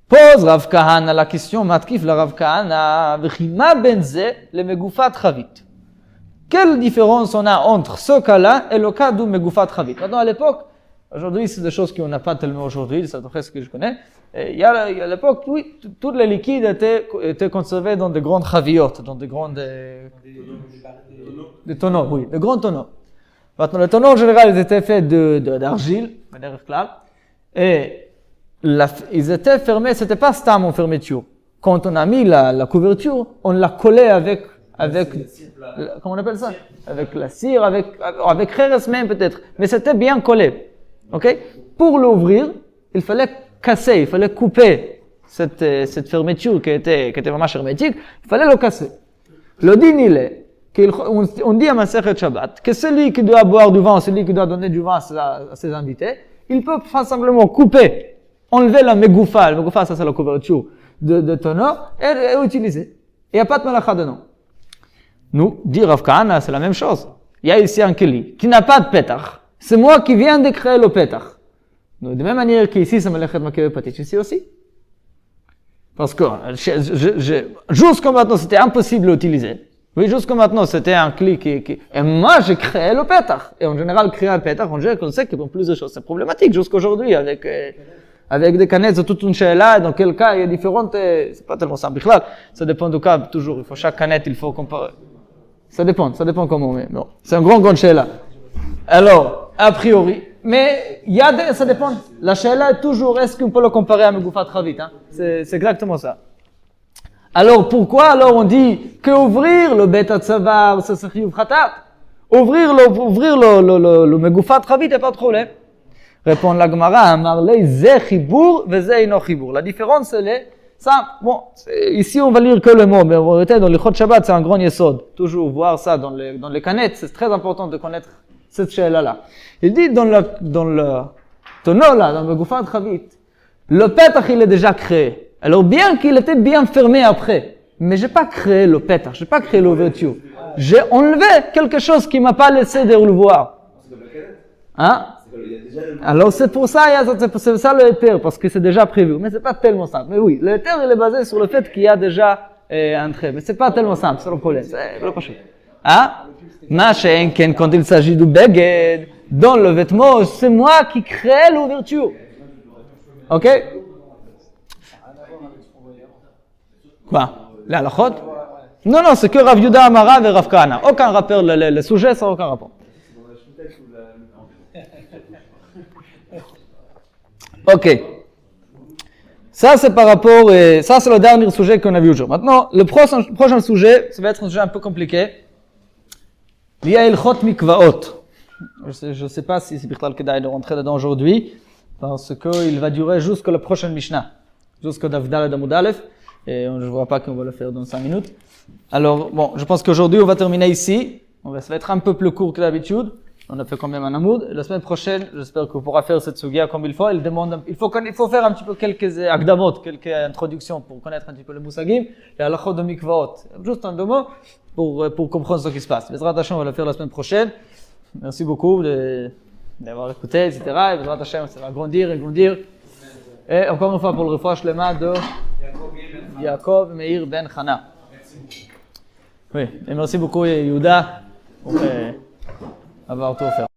פוז רב כהנא לקסטיון, מתקיף לרב כהנא, וכי מה בין זה למגופת חבית? Quelle différence on a entre ce cas-là et le cas du megufat chavit? Maintenant, à l'époque, aujourd'hui, c'est des choses qu'on n'a pas tellement aujourd'hui, c'est d'après ce que je connais. Il y a à l'époque, oui, tous les liquides étaient conservés dans de grandes chaviotes, dans de grandes... Des tonneaux, oui, de grands tonneaux. Maintenant, les tonneaux, en général, ils étaient faits d'argile, de manière claire, et ils étaient fermés, c'était pas stam en fermeture. Quand on a mis la couverture, on l'a collé avec comment on appelle ça? Avec la cire, avec kheres même peut-être. Mais c'était bien collé. Ok? Pour l'ouvrir, il fallait casser, il fallait couper cette fermeture qui était vraiment hermétique. Il fallait le casser. Le din il est, on dit à Masechet Shabbat, que celui qui doit boire du vin, celui qui doit donner du vin à ses invités, il peut simplement couper, enlever la megoufa. La megoufa, ça c'est la couverture de tonneau, et utiliser. Il n'y a pas de malacha dedans. Nous, dit Rav Kahana, c'est la même chose. Il y a ici un keli qui n'a pas de pétach. C'est moi qui viens de créer le pétach. De même manière qu'ici, c'est melechet makev patish, ici aussi. Parce que jusqu'à maintenant, c'était impossible d'utiliser. Oui, jusqu'à maintenant, c'était un kli qui... Et moi, j'ai créé le pétach. Et en général, créer un pétach, on sait que pour plusieurs choses, c'est problématique jusqu'aujourd'hui avec des canettes, c'est toute une chéla, dans quel cas il y a différentes... C'est pas tellement simple. Ça dépend du cas, toujours. Il faut chaque canette, il faut comparer. Ça dépend comment on met. Bon, c'est un grand chéla. Alors, a priori, mais ça dépend. La chéla est toujours, est-ce qu'on peut le comparer à Megufat Chavit, hein? C'est exactement ça. Alors, pourquoi alors on dit que ouvrir le Bet Hatzavar, ça c'est Chiyuv Khatat? Ouvrir le Megufat Chavit, il n'y a pas de problème. Répond la Gemara, Amar lei ze chibour ve ze ino chibour. La différence, elle est simple. Bon, ici on va lire que le mot, mais en réalité, dans le Chod Shabbat, c'est un grand yesod. Toujours voir ça dans les canettes, c'est très important de connaître cette chéla-là. Il dit dans le tonneau là, dans le Megufat Chavit, le pétach il est déjà créé. Alors bien qu'il était bien fermé après, mais j'ai pas créé le pétach, j'ai pas créé l'ouverture. J'ai enlevé quelque chose qui m'a pas laissé de le voir. Hein? Il y a déjà le... Alors c'est pour ça, c'est ça le héter, parce que c'est déjà prévu. Mais c'est pas tellement simple. Mais oui, le héter il est basé sur le fait qu'il y a déjà un trait. Mais c'est pas tellement simple, c'est le problème. C'est pas chaud. Ah, machin, quand il s'agit du beged, dans le vêtement, c'est moi qui crée l'ouverture. Ok? Quoi? La halachot? Non, non, c'est que Rav Yuda Amara et Rav Kahana. Aucun rapport, le sujet, ça n'a aucun rapport. Ok. Ça, c'est par rapport, ça, c'est le dernier sujet qu'on a vu aujourd'hui. Maintenant, le prochain sujet, ça va être un sujet un peu compliqué. Il y a Ilchot Mikvaot. Je ne sais pas si c'est Birtal Kedai de rentrer dedans aujourd'hui, parce qu'il va durer jusqu'à la prochaine Mishnah, jusqu'au Davdal d'Amud Aleph, et je ne vois pas qu'on va le faire dans 5 minutes. Alors, bon, je pense qu'aujourd'hui, on va terminer ici. Ça va être un peu plus court que d'habitude. On a fait quand même un amoud. La semaine prochaine, j'espère qu'on pourra faire cette sugia comme il faut. Il faut faire un petit peu quelques akdamot, quelques introductions pour connaître un petit peu le moussagim et halachot de mikvaot. Juste un deux mots pour comprendre ce qui se passe. Bezrat Hashem, on va le faire la semaine prochaine. Merci beaucoup d'avoir écouté, etc. Et Bezrat Hashem, ça va grandir et grandir. Et encore une fois pour le refresh lema de Yaakov Meir Ben Chana. Oui, et merci beaucoup Yehuda pour avoir tout offert.